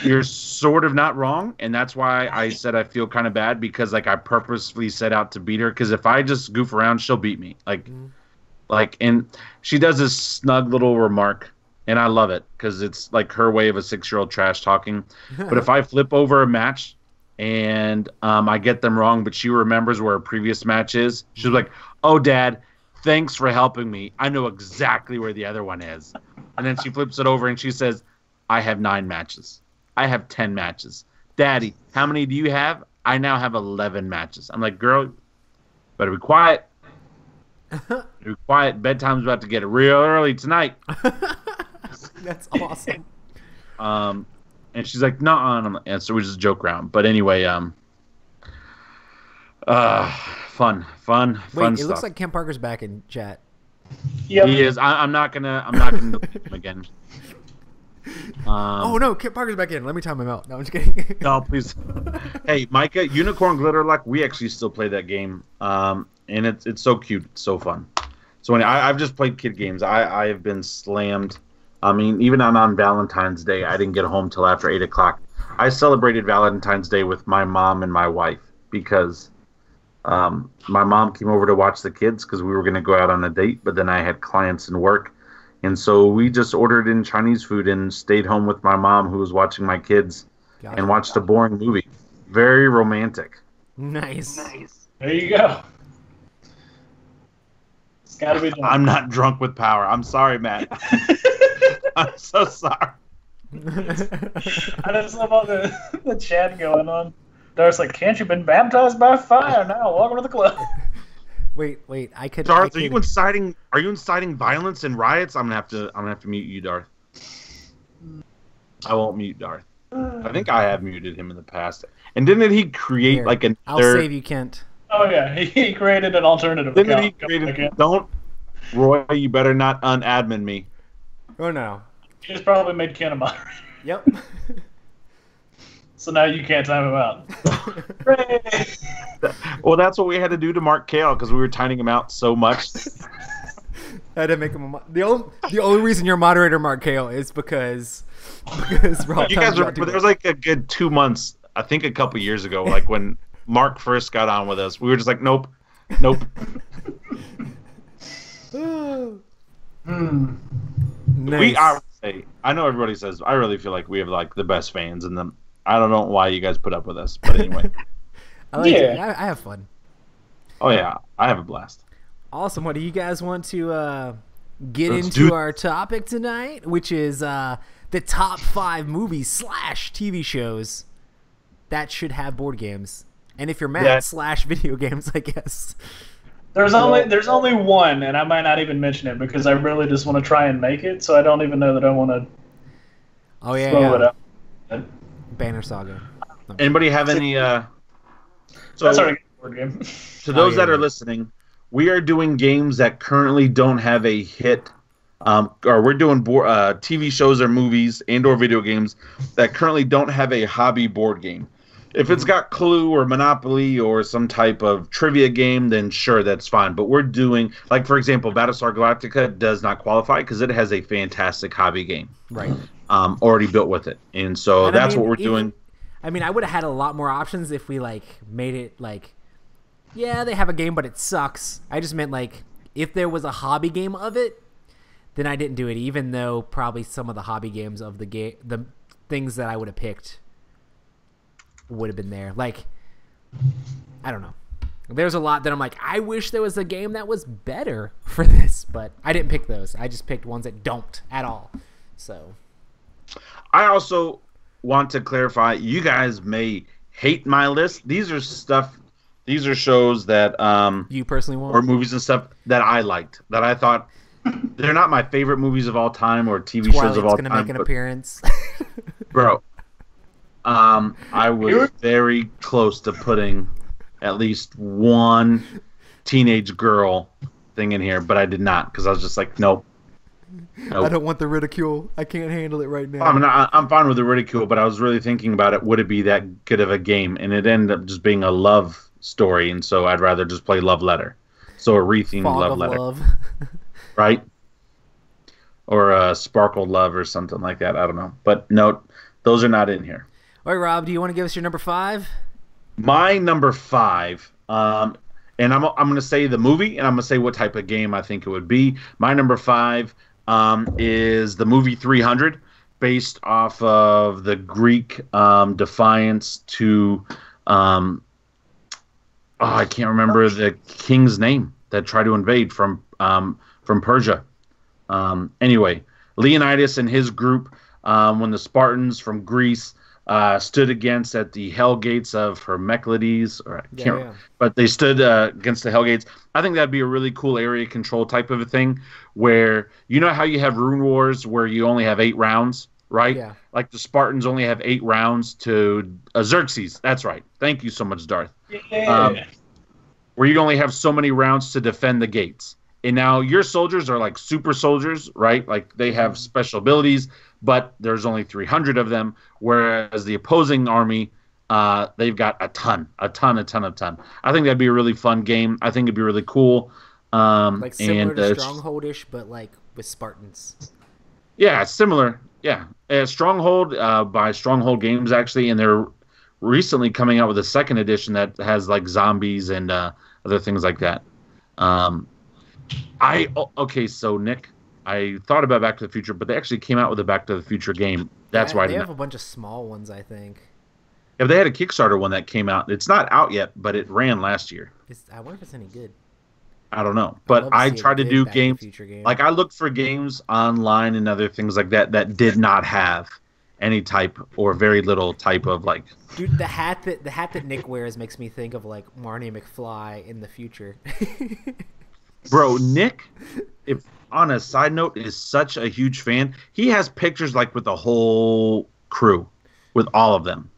You're sort of not wrong, and that's why I said I feel kind of bad, because like I purposefully set out to beat her, because if I just goof around, she'll beat me. And she does this snug little remark, and I love it because it's like her way of a 6-year-old trash talking. But if I flip over a match and I get them wrong, but she remembers where a previous match is, she's like, "Oh, Dad, thanks for helping me. I know exactly where the other one is." And then she flips it over and she says, "I have 9 matches. I have 10 matches. Daddy, how many do you have? I now have 11 matches." I'm like, "Girl, better be quiet. Better be quiet. Bedtime's about to get real early tonight." That's awesome. And she's like, "No," and so we just joke around. But anyway, fun Wait, it stuff. looks like Ken Parker's back in chat. Yep. He is. I'm not gonna delete him again. Oh no, Ken Parker's back in. Let me time him out. No, I'm just kidding. No, please. Hey, Micah, Unicorn Glitter Luck. We actually still play that game, and it's so cute, it's so fun. So anyway, I've just played kid games. I have been slammed. I mean, even on Valentine's Day, I didn't get home till after 8 o'clock. I celebrated Valentine's Day with my mom and my wife because my mom came over to watch the kids because we were going to go out on a date, but then I had clients and work. And so we just ordered in Chinese food and stayed home with my mom, who was watching my kids, and watched a boring movie. Very romantic. Nice. There you go. It's got to be done. I'm not drunk with power. I'm sorry, Matt. I'm so sorry. I just love all the chat going on. Darth's like, "Can't you been baptized by fire now? Welcome to the club." Wait, I could. Darth, are you inciting violence and riots? I'm gonna have to mute you, Darth. I won't mute Darth. I think I have muted him in the past. And didn't he create Here, like another? I'll save you, Kent. Oh yeah, he created an alternative Didn't account. he create? Don't, Roy. You better not unadmin me. Oh no. He just probably made Ken a moderator. Yep. So now you can't time him out. Well, that's what we had to do to Mark Kale because we were timing him out so much. I had to make him the only reason you're moderator, Mark Kale, is because Rob. You guys remember there was like a good 2 months, I think a couple years ago, like when Mark first got on with us, we were just like, nope. Nice. I know everybody says, I really feel like we have like the best fans, and I don't know why you guys put up with us, but anyway. I like it. I have fun. Oh yeah, I have a blast. Awesome. What do you guys want to get into our topic tonight, which is the top 5 movies / TV shows that should have board games, and if you're mad, / video games, I guess. There's only one, and I might not even mention it because I really just want to try and make it, so I don't even know that I want to. Oh yeah, throw it out. Banner Saga. Anybody have any? So that's already a board game. To those that are listening, we are doing games that currently don't have a hit, or we're doing TV shows or movies and/or video games that currently don't have a hobby board game. If it's got Clue or Monopoly or some type of trivia game, then sure, that's fine. But we're doing, like, for example, Battlestar Galactica does not qualify because it has a fantastic hobby game, right? Already built with it, and so that's what we're doing. I mean, I would have had a lot more options if we made it yeah, they have a game, but it sucks. I just meant if there was a hobby game of it, then I didn't do it. Even though probably some of the hobby games of the things that I would have picked would have been there. I don't know. There's a lot that I'm like, I wish there was a game that was better for this, but I didn't pick those. I just picked ones that don't at all. So, I also want to clarify, you guys may hate my list. These are shows that you personally want, or movies and stuff that I liked, that I thought they're not my favorite movies of all time or TV shows of all time. Twilight's gonna make an appearance. Bro, I was very close to putting at least one teenage girl thing in here, but I did not because I was just like, nope. I don't want the ridicule. I can't handle it right now. I'm fine with the ridicule, but I was really thinking about it. Would it be that good of a game? And it ended up just being a love story, and so I'd rather just play Love Letter. So a Wreathing Love Letter. Love. Right? Or a Sparkled Love or something like that. I don't know. But no, those are not in here. All right, Rob, do you want to give us your number 5? My number 5, and I'm going to say the movie, and I'm going to say what type of game I think it would be. My number 5 is the movie 300, based off of the Greek defiance to, I can't remember the king's name that tried to invade from Persia. Anyway, Leonidas and his group, when the Spartans from Greece stood against at the Hell Gates of Hermoclides, but they stood against the Hell Gates. I think that'd be a really cool area control type of a thing, where you know how you have Rune Wars where you only have 8 rounds, right? Yeah. Like the Spartans only have 8 rounds to Xerxes. That's right. Thank you so much, Darth. Yeah. Where you only have so many rounds to defend the gates. And now your soldiers are like super soldiers, right? Like they have special abilities, but there's only 300 of them, whereas the opposing army, they've got a ton. I think that'd be a really fun game. I think it'd be really cool. Like similar to Stronghold-ish, but like with Spartans. Yeah, similar. Yeah. Stronghold by Stronghold Games, actually, and they're recently coming out with a second edition that has like zombies and other things like that. So Nick, I thought about Back to the Future, but they actually came out with a Back to the Future game. That's why they have a bunch of small ones, I think. Yeah, they had a Kickstarter one that came out. It's not out yet, but it ran last year. I wonder if it's any good. I don't know, but I try to do games like I look for games online and other things like that did not have any type or very little type of like. Dude, the hat that Nick wears makes me think of like Marty McFly in the future. Bro, Nick, if on a side note, is such a huge fan. He has pictures like with the whole crew, with all of them.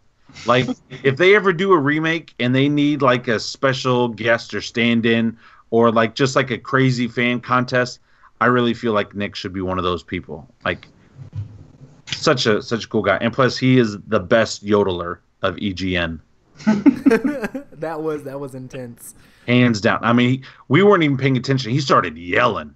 Like if they ever do a remake and they need like a special guest or stand-in or like just like a crazy fan contest, I really feel like Nick should be one of those people. Like such a cool guy, and plus he is the best yodeler of EGN. That was intense. Hands down. I mean, we weren't even paying attention. He started yelling.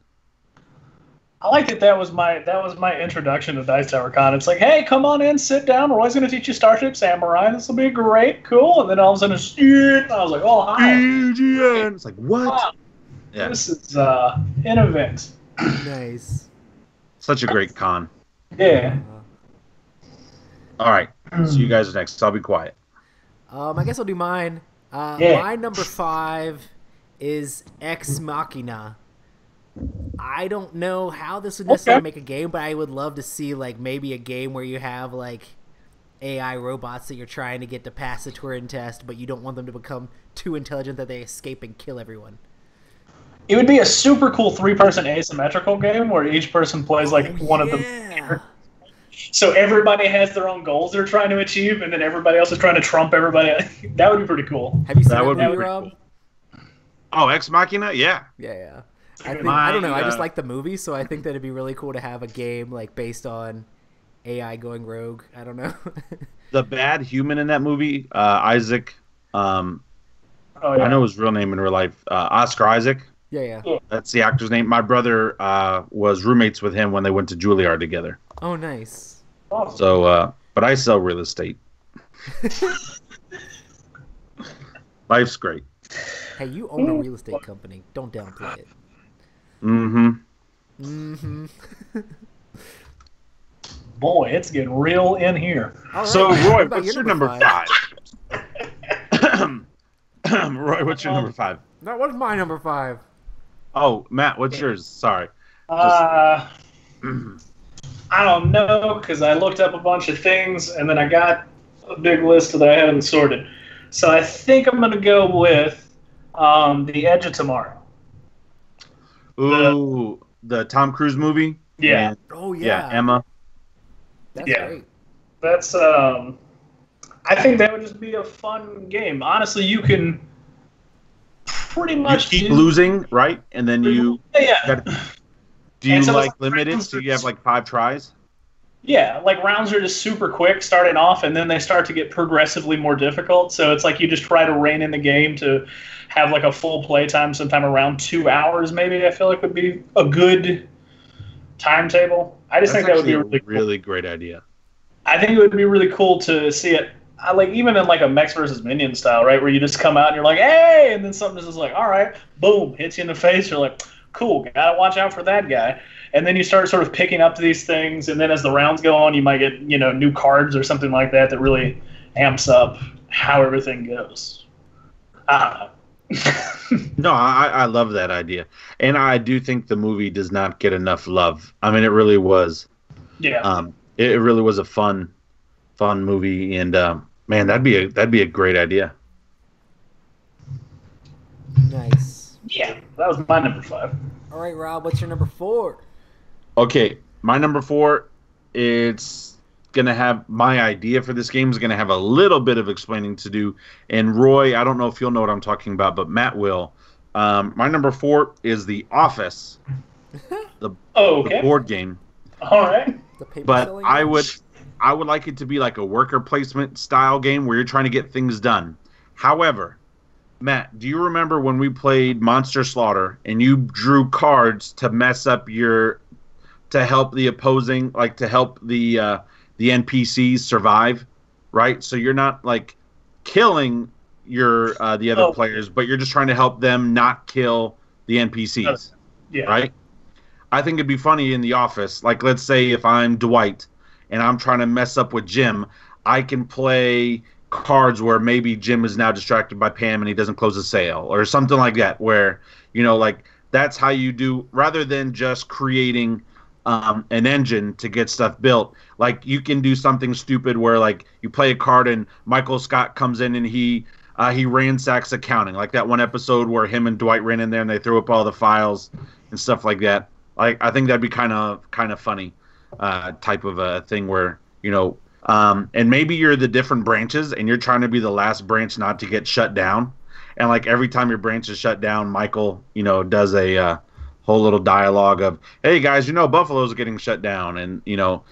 I like that. That was my introduction to Dice Tower Con. It's like, hey, come on in, sit down. We're always going to teach you Starship Samurai. This will be great, cool. And then all of a sudden, I was like, oh hi. EGN. It's like what? Wow. Yeah. This is an event. Nice. Such a great con. Yeah. All right. So you guys are next. I'll be quiet. I guess I'll do mine. My number 5 is Ex Machina. I don't know how this would necessarily make a game, but I would love to see like maybe a game where you have like AI robots that you're trying to get to pass the Turing test, but you don't want them to become too intelligent that they escape and kill everyone. It would be a super cool 3-person asymmetrical game where each person plays like one of them. So everybody has their own goals they're trying to achieve, and then everybody else is trying to trump everybody. That would be pretty cool. Have you seen that movie, Rob? Cool. Oh, Ex Machina? Yeah. Yeah. I don't know. I just like the movie, so I think that it'd be really cool to have a game like based on AI going rogue. I don't know. The bad human in that movie, Isaac. I know his real name in real life. Oscar Isaac. Yeah. That's the actor's name. My brother was roommates with him when they went to Juilliard together. Oh, nice. Awesome. So, but I sell real estate. Life's great. Hey, you own a real estate company. Don't downplay it. Boy, it's getting real in here. Right. So, Roy, what's your number 5? Roy, what's your number 5? That was my number 5. Oh, Matt, what's yours? Sorry. I don't know, because I looked up a bunch of things, and then I got a big list that I haven't sorted. So I think I'm going to go with The Edge of Tomorrow. Ooh, the Tom Cruise movie? Yeah. Oh, yeah. Yeah, Emma. That's great. That's I think that would just be a fun game. Honestly, you can pretty much keep losing, right? And then you yeah. Do you like limit it so you have like 5 tries? Yeah, like rounds are just super quick starting off, and then they start to get progressively more difficult. So it's like you just try to rein in the game to have like a full play time, sometime around 2 hours, maybe. I feel like would be a good timetable. I just think that would be a really great idea. I think it would be really cool to see it, like even in like a Mechs versus Minion style, right, where you just come out and you're like, hey, and then something just like, all right, boom, hits you in the face. You're like, cool, gotta watch out for that guy. And then you start sort of picking up these things, and then as the rounds go on, you might get new cards or something like that that really amps up how everything goes. I don't know. No, I love that idea, and I do think the movie does not get enough love. I mean, it really was. Yeah. It really was a fun movie, and man, that'd be a great idea. Nice. Yeah, that was my number 5. All right, Rob, what's your number 4? Okay, my number 4, it's gonna have my idea for this game is gonna have a little bit of explaining to do. And Roy, I don't know if you'll know what I'm talking about, but Matt will. My number 4 is The Office, the board game. All right. But I would like it to be like a worker placement style game where you're trying to get things done. However, Matt, do you remember when we played Monster Slaughter and you drew cards to mess up to help the opposing, like to help the NPCs survive, right? So you're not like killing the other players, but you're just trying to help them not kill the NPCs, right? I think it'd be funny in The Office. Like, let's say if I'm Dwight and I'm trying to mess up with Jim, I can play cards where maybe Jim is now distracted by Pam and he doesn't close the sale or something like that, where like that's how you do, rather than just creating an engine to get stuff built. Like, you can do something stupid where like you play a card and Michael Scott comes in and he ransacks accounting, like that one episode where him and Dwight ran in there and they threw up all the files and stuff like that. Like, I think that'd be kind of funny type of a thing where and maybe you're the different branches and you're trying to be the last branch not to get shut down, and like every time your branch is shut down, Michael does a whole little dialogue of, hey guys, Buffalo's getting shut down, and so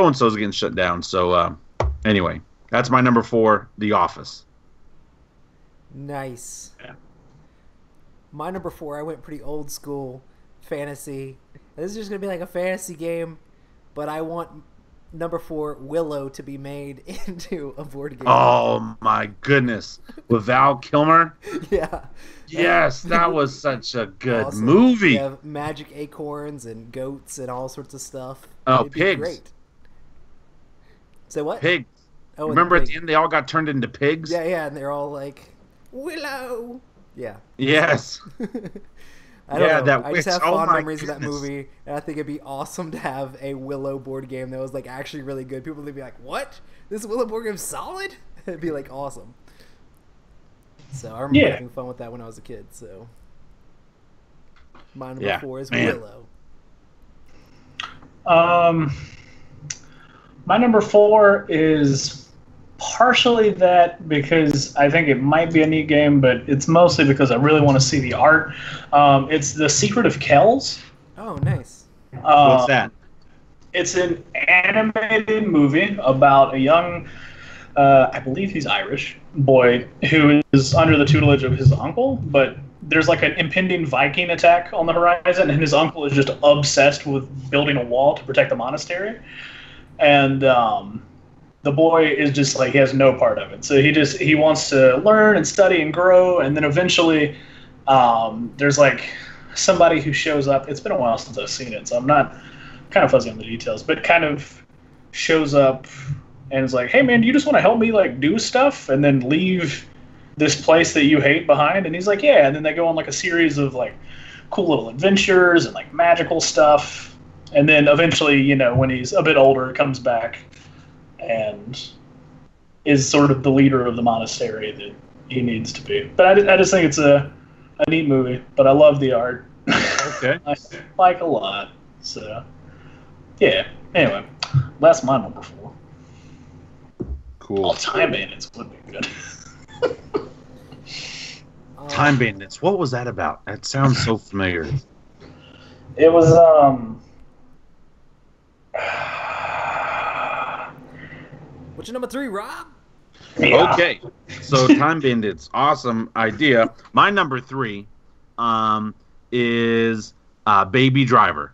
and so's getting shut down. So anyway, that's my number 4, The Office. Nice. Yeah. My number 4, I went pretty old school fantasy. This is just gonna be like a fantasy game, but I want number 4, Willow, to be made into a board game. Oh my goodness, with Val Kilmer. Yeah. Yes, that was such a good movie. You have magic acorns and goats and all sorts of stuff. Oh, pigs! Great. Say what? Pigs. Oh, remember at the end they all got turned into pigs? Yeah, and they're all like, Willow. Yeah. Yes. I don't know. I just have fond memories of that movie, and I think it'd be awesome to have a Willow board game that was like actually really good. People would be like, "What? This Willow board game's solid?" It'd be like awesome. So I remember having fun with that when I was a kid. So my number 4 is Willow. My number 4 is partially that because I think it might be a neat game, but it's mostly because I really want to see the art. It's The Secret of Kells. Oh, nice. What's that? It's an animated movie about a young, I believe he's Irish, boy who is under the tutelage of his uncle, but there's like an impending Viking attack on the horizon, and his uncle is just obsessed with building a wall to protect the monastery. And the boy is just like, he has no part of it. So he wants to learn and study and grow, and then eventually there's like somebody who shows up. It's been a while since I've seen it, so I'm not kind of fuzzy on the details, but kind of shows up and is like, hey man, do you just want to help me like do stuff and then leave this place that you hate behind? And he's like, yeah. And then they go on like a series of like cool little adventures and like magical stuff. And then eventually, when he's a bit older, comes back and is sort of the leader of the monastery that he needs to be. But I just think it's a neat movie, but I love the art. Okay. I like a lot. So, yeah. Anyway, that's my number 4. Cool. Time Bandits would be good. Time Bandits. What was that about? That sounds so familiar. It was What's your number 3, Rob? yeah. Okay, so Time Bandits, awesome idea. My number 3, is Baby Driver,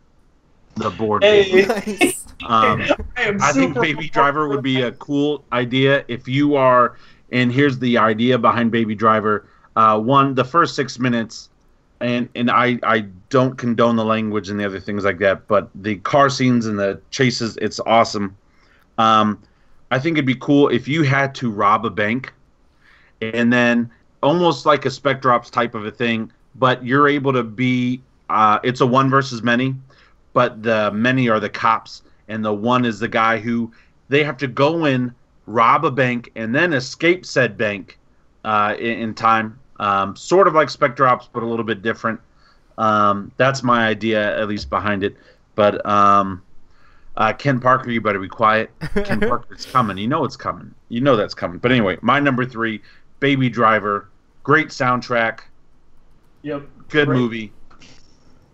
the board game. Nice. I think Baby Driver would be a cool idea if you are. And here's the idea behind Baby Driver. One, the first 6 minutes, and I don't condone the language and the other things like that, but the car scenes and the chases, it's awesome. I think it'd be cool if you had to rob a bank, and then almost like a Spec Ops type of a thing, but you're able to be. It's a one versus many, but the many are the cops, and the one is the guy who they have to go in, rob a bank, and then escape said bank in time. Sort of like Spec Ops, but a little bit different. That's my idea, at least behind it. But Ken Parker, you better be quiet. Ken Parker, it's coming. You know it's coming. You know that's coming. But anyway, my number 3, Baby Driver. Great soundtrack. Yep. Good Great. movie.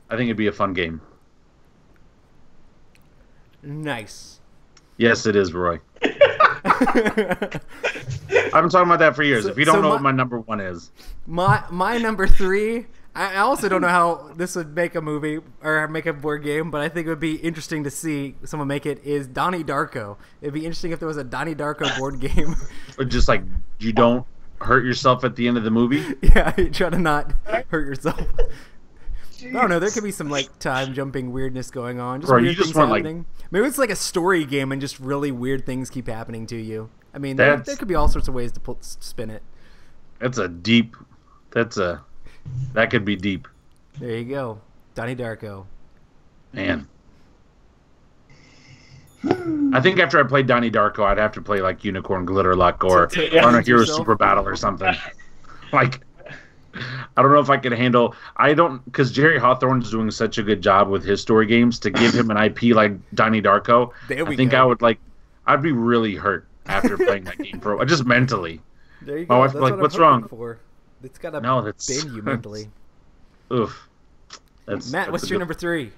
I think it'd be a fun game. Nice. Yes, it is, Roy. I've been talking about that for years. So- if you don't so know my- what my number 1 is, My number 3. I also don't know how this would make a movie or make a board game, but I think it would be interesting to see someone make it. Is Donnie Darko? It'd be interesting if there was a Donnie Darko board game. or just like you don't hurt yourself at the end of the movie. Yeah, you try to not hurt yourself. I don't know. There could be some like time jumping weirdness going on. Just Bro, you weird just things want, like- happening. Maybe it's like a story game and just really weird things keep happening to you. I mean, there That's- could be all sorts of ways to spin it. That's a deep. That could be deep, There you go, Donnie Darko. man. I think after I played Donnie Darko, I'd have to play like Unicorn Glitter Luck or To Run a ease Hero yourself. Super Battle or something. Like, I don't know if I could handle. I don't, because Jerry Hawthorne's doing such a good job with his story games to give him an IP like Donnie Darko. There we I think go. I would like. I'd be really hurt after playing that game for just mentally. There you My go. wife's That's like, what I'm "What's hoping wrong?" For. It's got to No, that's bend you mentally. Oof. Matt, that's what's a your good- number 3?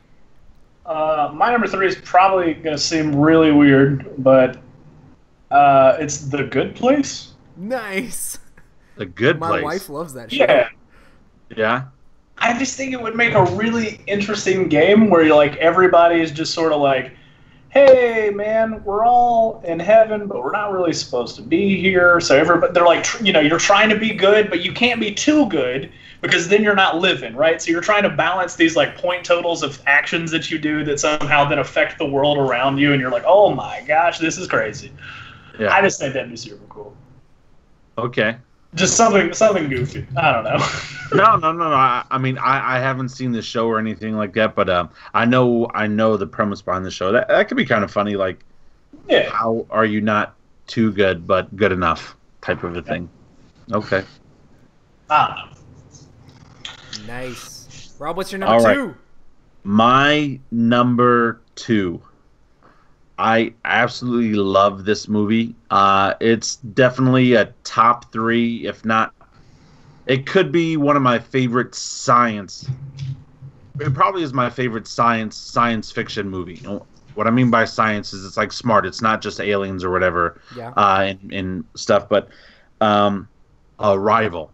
My number 3 is probably going to seem really weird, but it's The Good Place. Nice. The Good My Place. wife loves that show. Yeah. Yeah. I just think it would make a really interesting game where you're like everybody is just sort of like, hey man, we're all in heaven, but we're not really supposed to be here. So everybody, they're like, you're trying to be good, but you can't be too good because then you're not living, right? So you're trying to balance these like point totals of actions that you do that somehow then affect the world around you, and you're like, oh my gosh, this is crazy. Yeah. I just think that'd be super cool. Okay. Just something goofy. I don't know. No. I mean, I haven't seen the show or anything like that, but I know the premise behind the show. That could be kind of funny. Like, Yeah. how are you not too good but good enough type of a thing? Okay. I don't know. Nice. Rob, what's your number All right. 2? My number 2. I absolutely love this movie. It's definitely a top 3, if not. It could be one of my favorite science. It probably is my favorite science fiction movie. What I mean by science is it's like smart. It's not just aliens or whatever, Yeah. and stuff. But Arrival.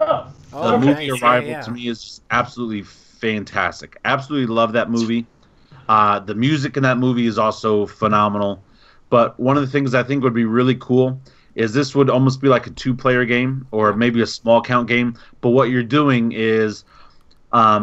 Oh. The movie nice. Arrival Yeah. to me is just absolutely fantastic. Absolutely love that movie. The music in that movie is also phenomenal. But one of the things I think would be really cool is this would almost be like a 2-player game or maybe a small count game. But what you're doing is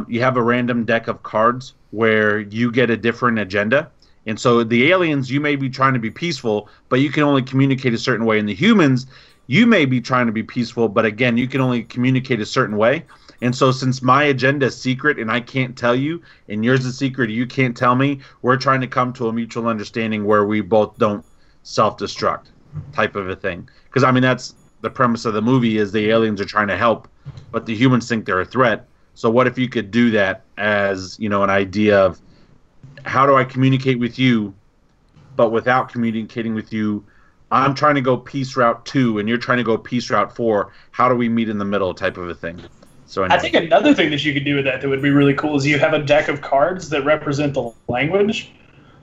you have a random deck of cards where you get a different agenda. And so the aliens, you may be trying to be peaceful, but you can only communicate a certain way. And the humans, you may be trying to be peaceful, but again, you can only communicate a certain way. And so since my agenda is secret and I can't tell you, and yours is secret, you can't tell me, we're trying to come to a mutual understanding where we both don't self-destruct type of a thing. Because, I mean, that's the premise of the movie is the aliens are trying to help, but the humans think they're a threat. So what if you could do that as, an idea of how do I communicate with you, but without communicating with you, I'm trying to go Peace Route 2 and you're trying to go Peace Route 4. How do we meet in the middle type of a thing? So anyway. I think another thing that you could do with that would be really cool is you have a deck of cards that represent the language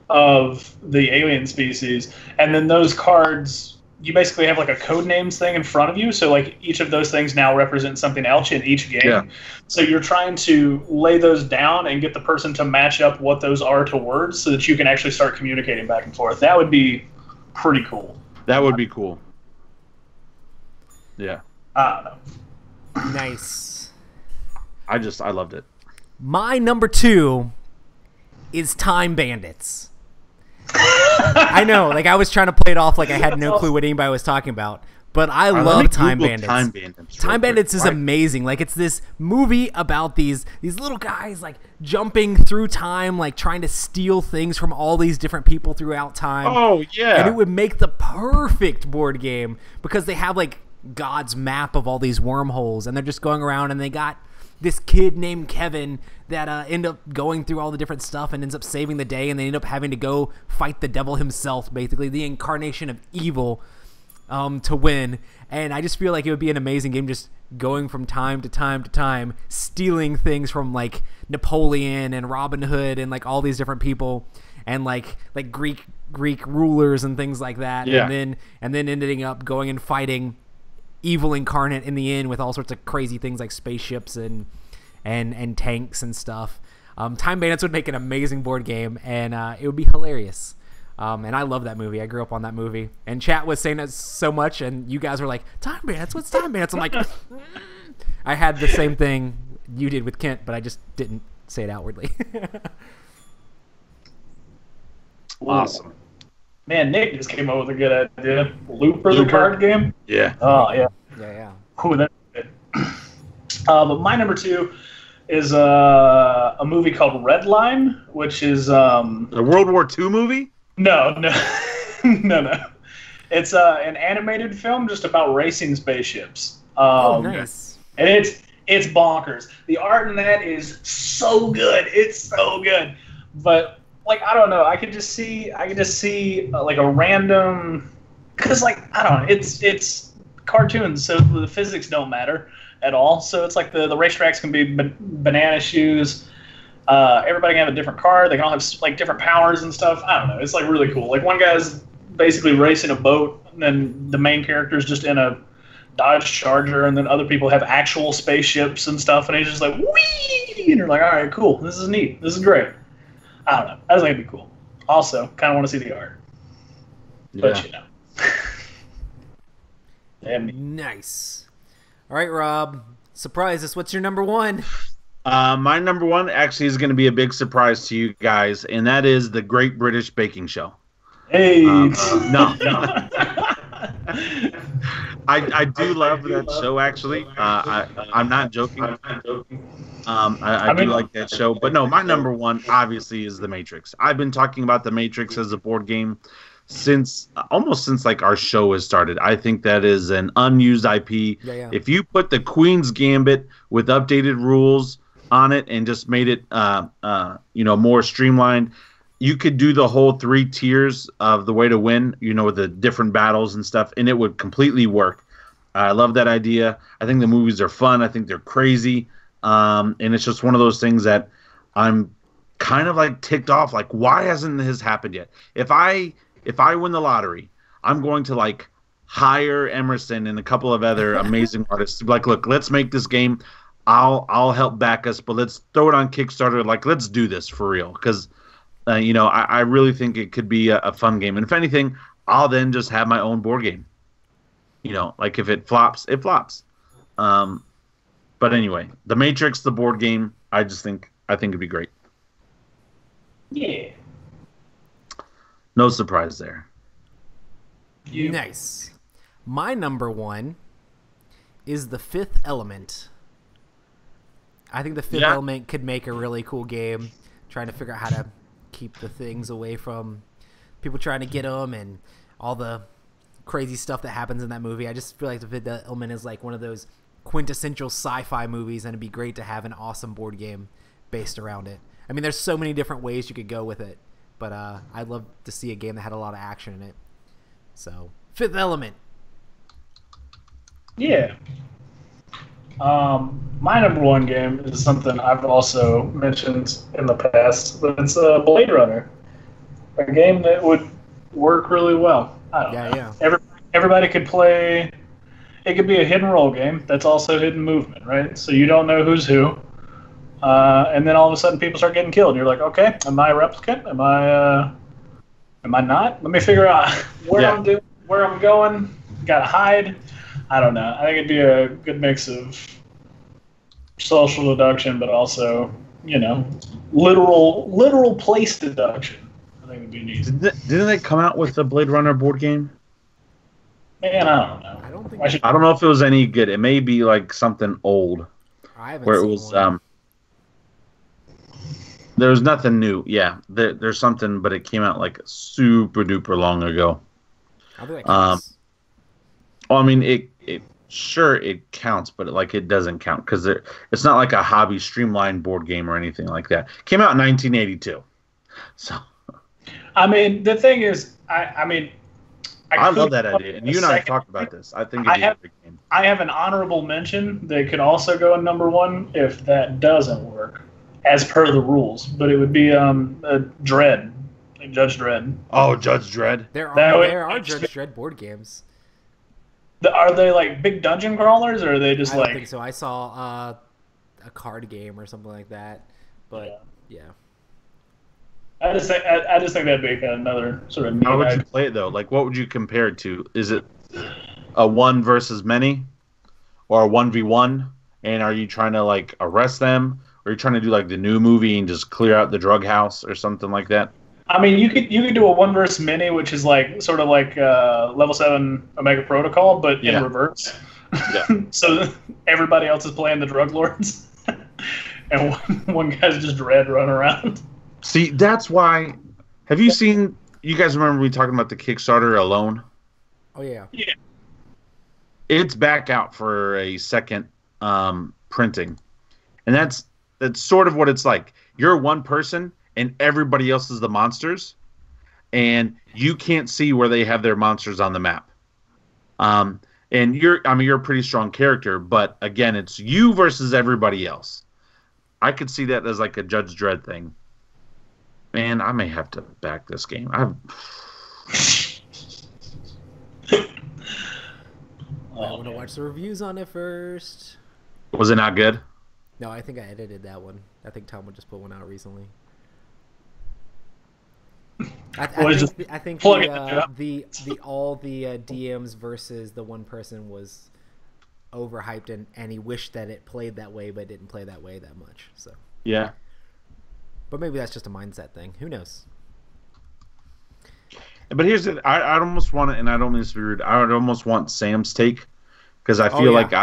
of the alien species, and then those cards, you basically have like a code names thing in front of you, so like each of those things now represents something else in each game. Yeah. So you're trying to lay those down and get the person to match up what those are to words so that you can actually start communicating back and forth. That would be pretty cool. That would be cool. Yeah. I don't know. Nice. I loved it. My number 2 is Time Bandits. I know, like I was trying to play it off like I had no clue what anybody was talking about, but I love Time Bandits. Time Bandits is amazing. Like it's this movie about these little guys like jumping through time, like trying to steal things from all these different people throughout time. Oh yeah. And it would make the perfect board game because they have like God's map of all these wormholes, and they're just going around, and they got this kid named Kevin that end up going through all the different stuff and ends up saving the day, and they end up having to go fight the devil himself, basically the incarnation of evil, to win. And I just feel like it would be an amazing game, just going from time to time to time, stealing things from like Napoleon and Robin Hood and like all these different people, and like Greek rulers and things like that. Yeah. And then ending up going and fighting evil incarnate in the end with all sorts of crazy things like spaceships and tanks and stuff. Time Bandits would make an amazing board game, and it would be hilarious. And I love that movie. I grew up on that movie. And chat was saying it so much, and you guys were like, Time Bandits? What's Time Bandits? I'm like, I had the same thing you did with Kent, but I just didn't say it outwardly. Awesome. Man, Nick just came up with a good idea. Looper, the card game? Yeah. Oh, yeah. Yeah. Ooh, that's good. But my number 2 is a movie called Redline, which is... A World War II movie? No. No. It's an animated film just about racing spaceships. Nice. And it's bonkers. The art in that is so good. It's so good. But... like, I don't know. I could just see like a random, because like I don't know. It's cartoons, so the physics don't matter at all. So it's like the racetracks can be banana shoes. Everybody can have a different car. They can all have like different powers and stuff. I don't know. It's like really cool. Like one guy's basically racing a boat, and then the main character is just in a Dodge Charger, and then other people have actual spaceships and stuff, and he's just like whee, and you're like, all right, cool. This is neat. This is great. I don't know. I just think it'd be cool. Also, kind of want to see the art. But, you know. Nice. All right, Rob. Surprise us. What's your number 1? My number 1 actually is going to be a big surprise to you guys, and that is the Great British Baking Show. Hey. No. I do love that show, actually. I'm not joking. I do like that show. But no, my number 1, obviously, is The Matrix. I've been talking about The Matrix as a board game almost since like our show has started. I think that is an unused IP. Yeah. If you put the Queen's Gambit with updated rules on it and just made it more streamlined, you could do the whole 3 tiers of the way to win, with the different battles and stuff, and it would completely work. I love that idea. I think the movies are fun. I think they're crazy. And it's just one of those things that I'm kind of like ticked off. Like, why hasn't this happened yet? If I win the lottery, I'm going to like hire Emerson and a couple of other amazing artists to be like, look, let's make this game. I'll help back us, but let's throw it on Kickstarter. Like, let's do this for real. Because, I really think it could be a fun game. And if anything, I'll then just have my own board game. Like if it flops, it flops. But anyway, The Matrix, the board game, I think it'd be great. Yeah. No surprise there. Nice. My number 1 is The Fifth Element. I think The Fifth Element could make a really cool game, trying to figure out how to keep the things away from people trying to get them and all the crazy stuff that happens in that movie. I just feel like The Fifth Element is like one of those quintessential sci-fi movies, and it'd be great to have an awesome board game based around it. I mean, there's so many different ways you could go with it, but I'd love to see a game that had a lot of action in it. So Fifth Element. Yeah. My number one game is something I've also mentioned in the past, but it's Blade Runner, a game that would work really well. I don't know. Yeah. Everybody could play. It could be a hidden role game that's also hidden movement, right? So you don't know who's who, and then all of a sudden people start getting killed. You're like, okay, am I a replicant? Am I not? Let me figure out where I'm going. Gotta hide. I don't know. I think it'd be a good mix of social deduction, but also, literal place deduction. I think it'd be neat. Didn't they come out with the Blade Runner board game? Man, I don't know. I don't know if it was any good. It may be like something old, where it was there was nothing new. Yeah, there's something, but it came out like super duper long ago. I think that counts. I mean, it counts, but it doesn't count because it's not like a hobby streamlined board game or anything like that. Came out in 1982, so. I mean, the thing is, I love that idea, and you and I have talked about this. I think it'd be a big game. I have an honorable mention that could also go in number one if that doesn't work, as per the rules. But it would be Dredd, Judge Dredd. Oh, Judge Dredd. There are Judge Dredd board games. Are they like big dungeon crawlers, or are they just I like? don't think so. I saw a card game or something like that, but yeah. I just think that'd be another sort of. How would you play it though? Like, what would you compare it to? Is it a one versus many, or a 1v1? And are you trying to like arrest them, or are you trying to do like the new movie and just clear out the drug house or something like that? I mean, you could do a one versus many, which is like sort of like level 7 Omega Protocol, but in reverse. Yeah. So everybody else is playing the drug lords, and one guy's just Dredd running around. See, that's why. Have you seen? You guys remember we talking about the Kickstarter Alone? Oh yeah. Yeah. It's back out for a second printing, and that's sort of what it's like. You're one person, and everybody else is the monsters, and you can't see where they have their monsters on the map. And you're a pretty strong character, but again, it's you versus everybody else. I could see that as like a Judge Dredd thing. Man, I may have to back this game. I want to watch the reviews on it first. Was it not good? No, I think I edited that one. I think Tom would just put one out recently. I think all the DMs versus the one person was overhyped, and he wished that it played that way, but it didn't play that way that much. So yeah. But maybe that's just a mindset thing. Who knows? But here's it. I'd almost want it, and I don't mean this to be rude. I would almost want Sam's take, because I feel like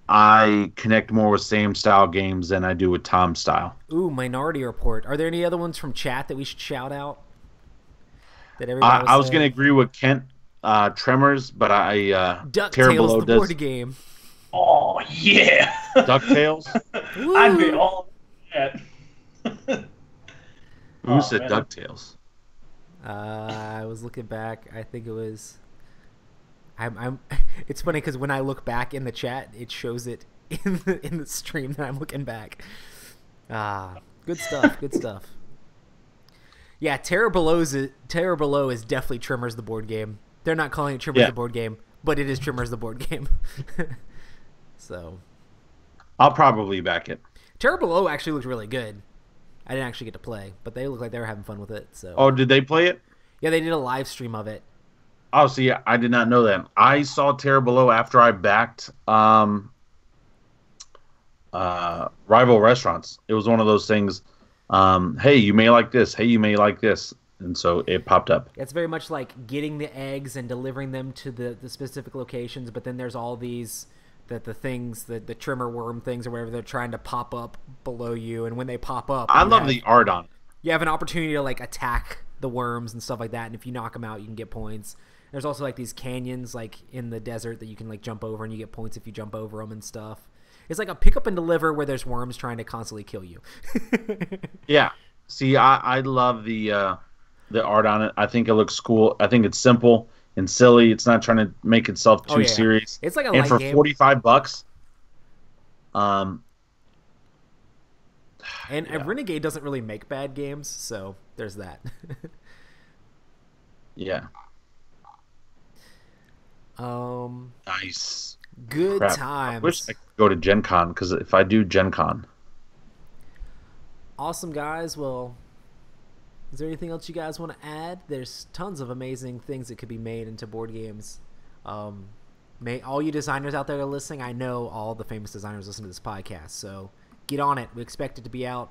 I connect more with Sam style games than I do with Tom style. Ooh, Minority Report. Are there any other ones from chat that we should shout out? That everybody I was going to agree with Kent. Tremors, but DuckTales, the board game. Oh yeah. DuckTales. I'd be all that. Who said DuckTales? I was looking back. I think it was. It's funny because when I look back in the chat, it shows it in the stream that I'm looking back. Good stuff. Good stuff. Yeah, Terror Below is definitely Tremors the board game. They're not calling it Tremors the board game, but it is Tremors the board game. So, I'll probably back it. Terror Below actually looked really good. I didn't actually get to play, but they looked like they were having fun with it. So. Oh, did they play it? Yeah, they did a live stream of it. Oh, see, I did not know that. I saw Terror Below after I backed Rival Restaurants. It was one of those things. Hey, you may like this. Hey, you may like this. And so it popped up. It's very much like getting the eggs and delivering them to the specific locations, but then there's all these the things, the trimmer worm things or whatever, they're trying to pop up below you, and when they pop up, I love the art on it. You have an opportunity to like attack the worms and stuff like that, and if you knock them out, you can get points. There's also like these canyons like in the desert that you can like jump over, and you get points if you jump over them and stuff. It's like a pick up and deliver where there's worms trying to constantly kill you. Yeah. See, I love the art on it. I think it looks cool. I think it's simple. and silly. It's not trying to make itself too serious. It's like a and light for game. $45, and Renegade doesn't really make bad games, so there's that. yeah. Nice. Nice. Good Crap. times. I wish I could go to Gen Con, because if I do Gen Con. Awesome, guys. Well, is there anything else you guys want to add? There's tons of amazing things that could be made into board games. May all you designers out there that are listening, I know all the famous designers listen to this podcast, so get on it. We expect it to be out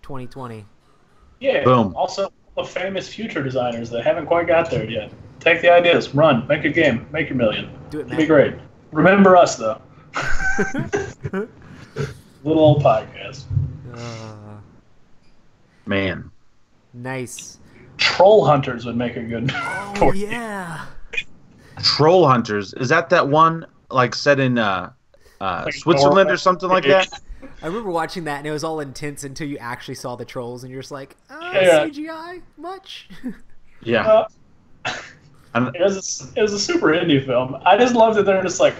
2020. Yeah. Boom. Also, the famous future designers that haven't quite got there yet. Take the ideas, run, make a game, make your million. Do it, It'll man. be great. Remember us, though. Little old podcast. Man. Nice. Troll Hunters would make a good. Oh, yeah. Troll Hunters. Is that one, like, set in Switzerland or something like that? I remember watching that, and it was all intense until you actually saw the trolls, and you're just like, Yeah. CGI? Much? Yeah. It was a super indie film. I just loved it. They're just like,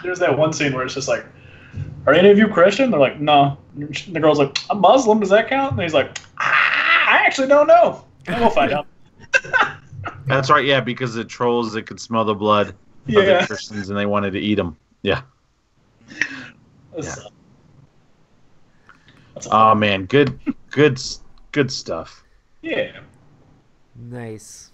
there's that one scene where it's just like, are any of you Christian? They're like, no. And the girl's like, I'm Muslim. Does that count? And he's like, I actually don't know. And we'll find out. That's right, yeah, because the trolls, they could smell the blood of the Christians, and they wanted to eat them. Yeah. Oh, man. Good stuff. Yeah. Nice.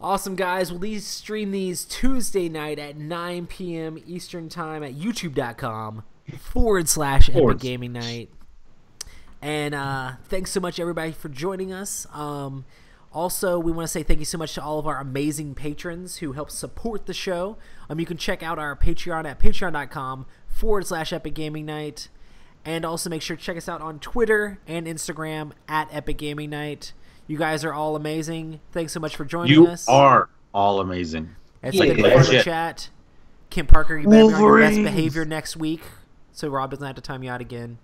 Awesome, guys. We'll stream these Tuesday night at 9 p.m. Eastern Time at youtube.com/Epic Gaming Night. And thanks so much, everybody, for joining us. Also, we want to say thank you so much to all of our amazing patrons who help support the show. You can check out our Patreon at patreon.com/Epic Gaming Night. And also make sure to check us out on Twitter and Instagram at Epic Gaming Night. You guys are all amazing. Thanks so much for joining us. You are all amazing. It's like in the chat. Kim Parker, you better be on your best behavior next week, so Rob doesn't have to time you out again.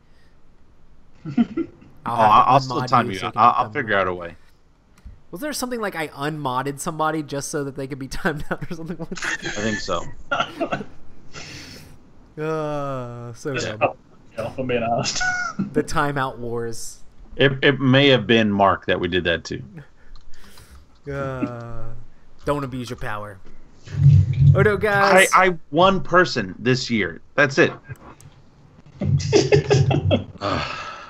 I'll still time you out. I'll figure out a way. Was there something like I unmodded somebody just so that they could be timed out or something like that? I think so. So good. If I'm being honest. The timeout wars. It may have been Mark that we did that to. Don't abuse your power. Oh no, guys! I one person this year. That's it.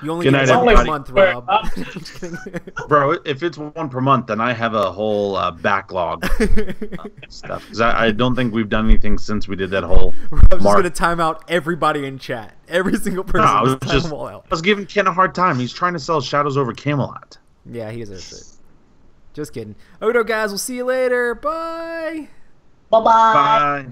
You only Good get night, one per everybody. month, Rob. Bro, if it's one per month, then I have a whole backlog of stuff. 'Cause I don't think we've done anything since we did that whole I'm just Mark. gonna time out everybody in chat. Every single person. No, I time them all out. was giving Ken a hard time. He's trying to sell Shadows over Camelot. Yeah, he deserves it. Just kidding. Oh no, guys! We'll see you later. Bye. Bye-bye. Bye.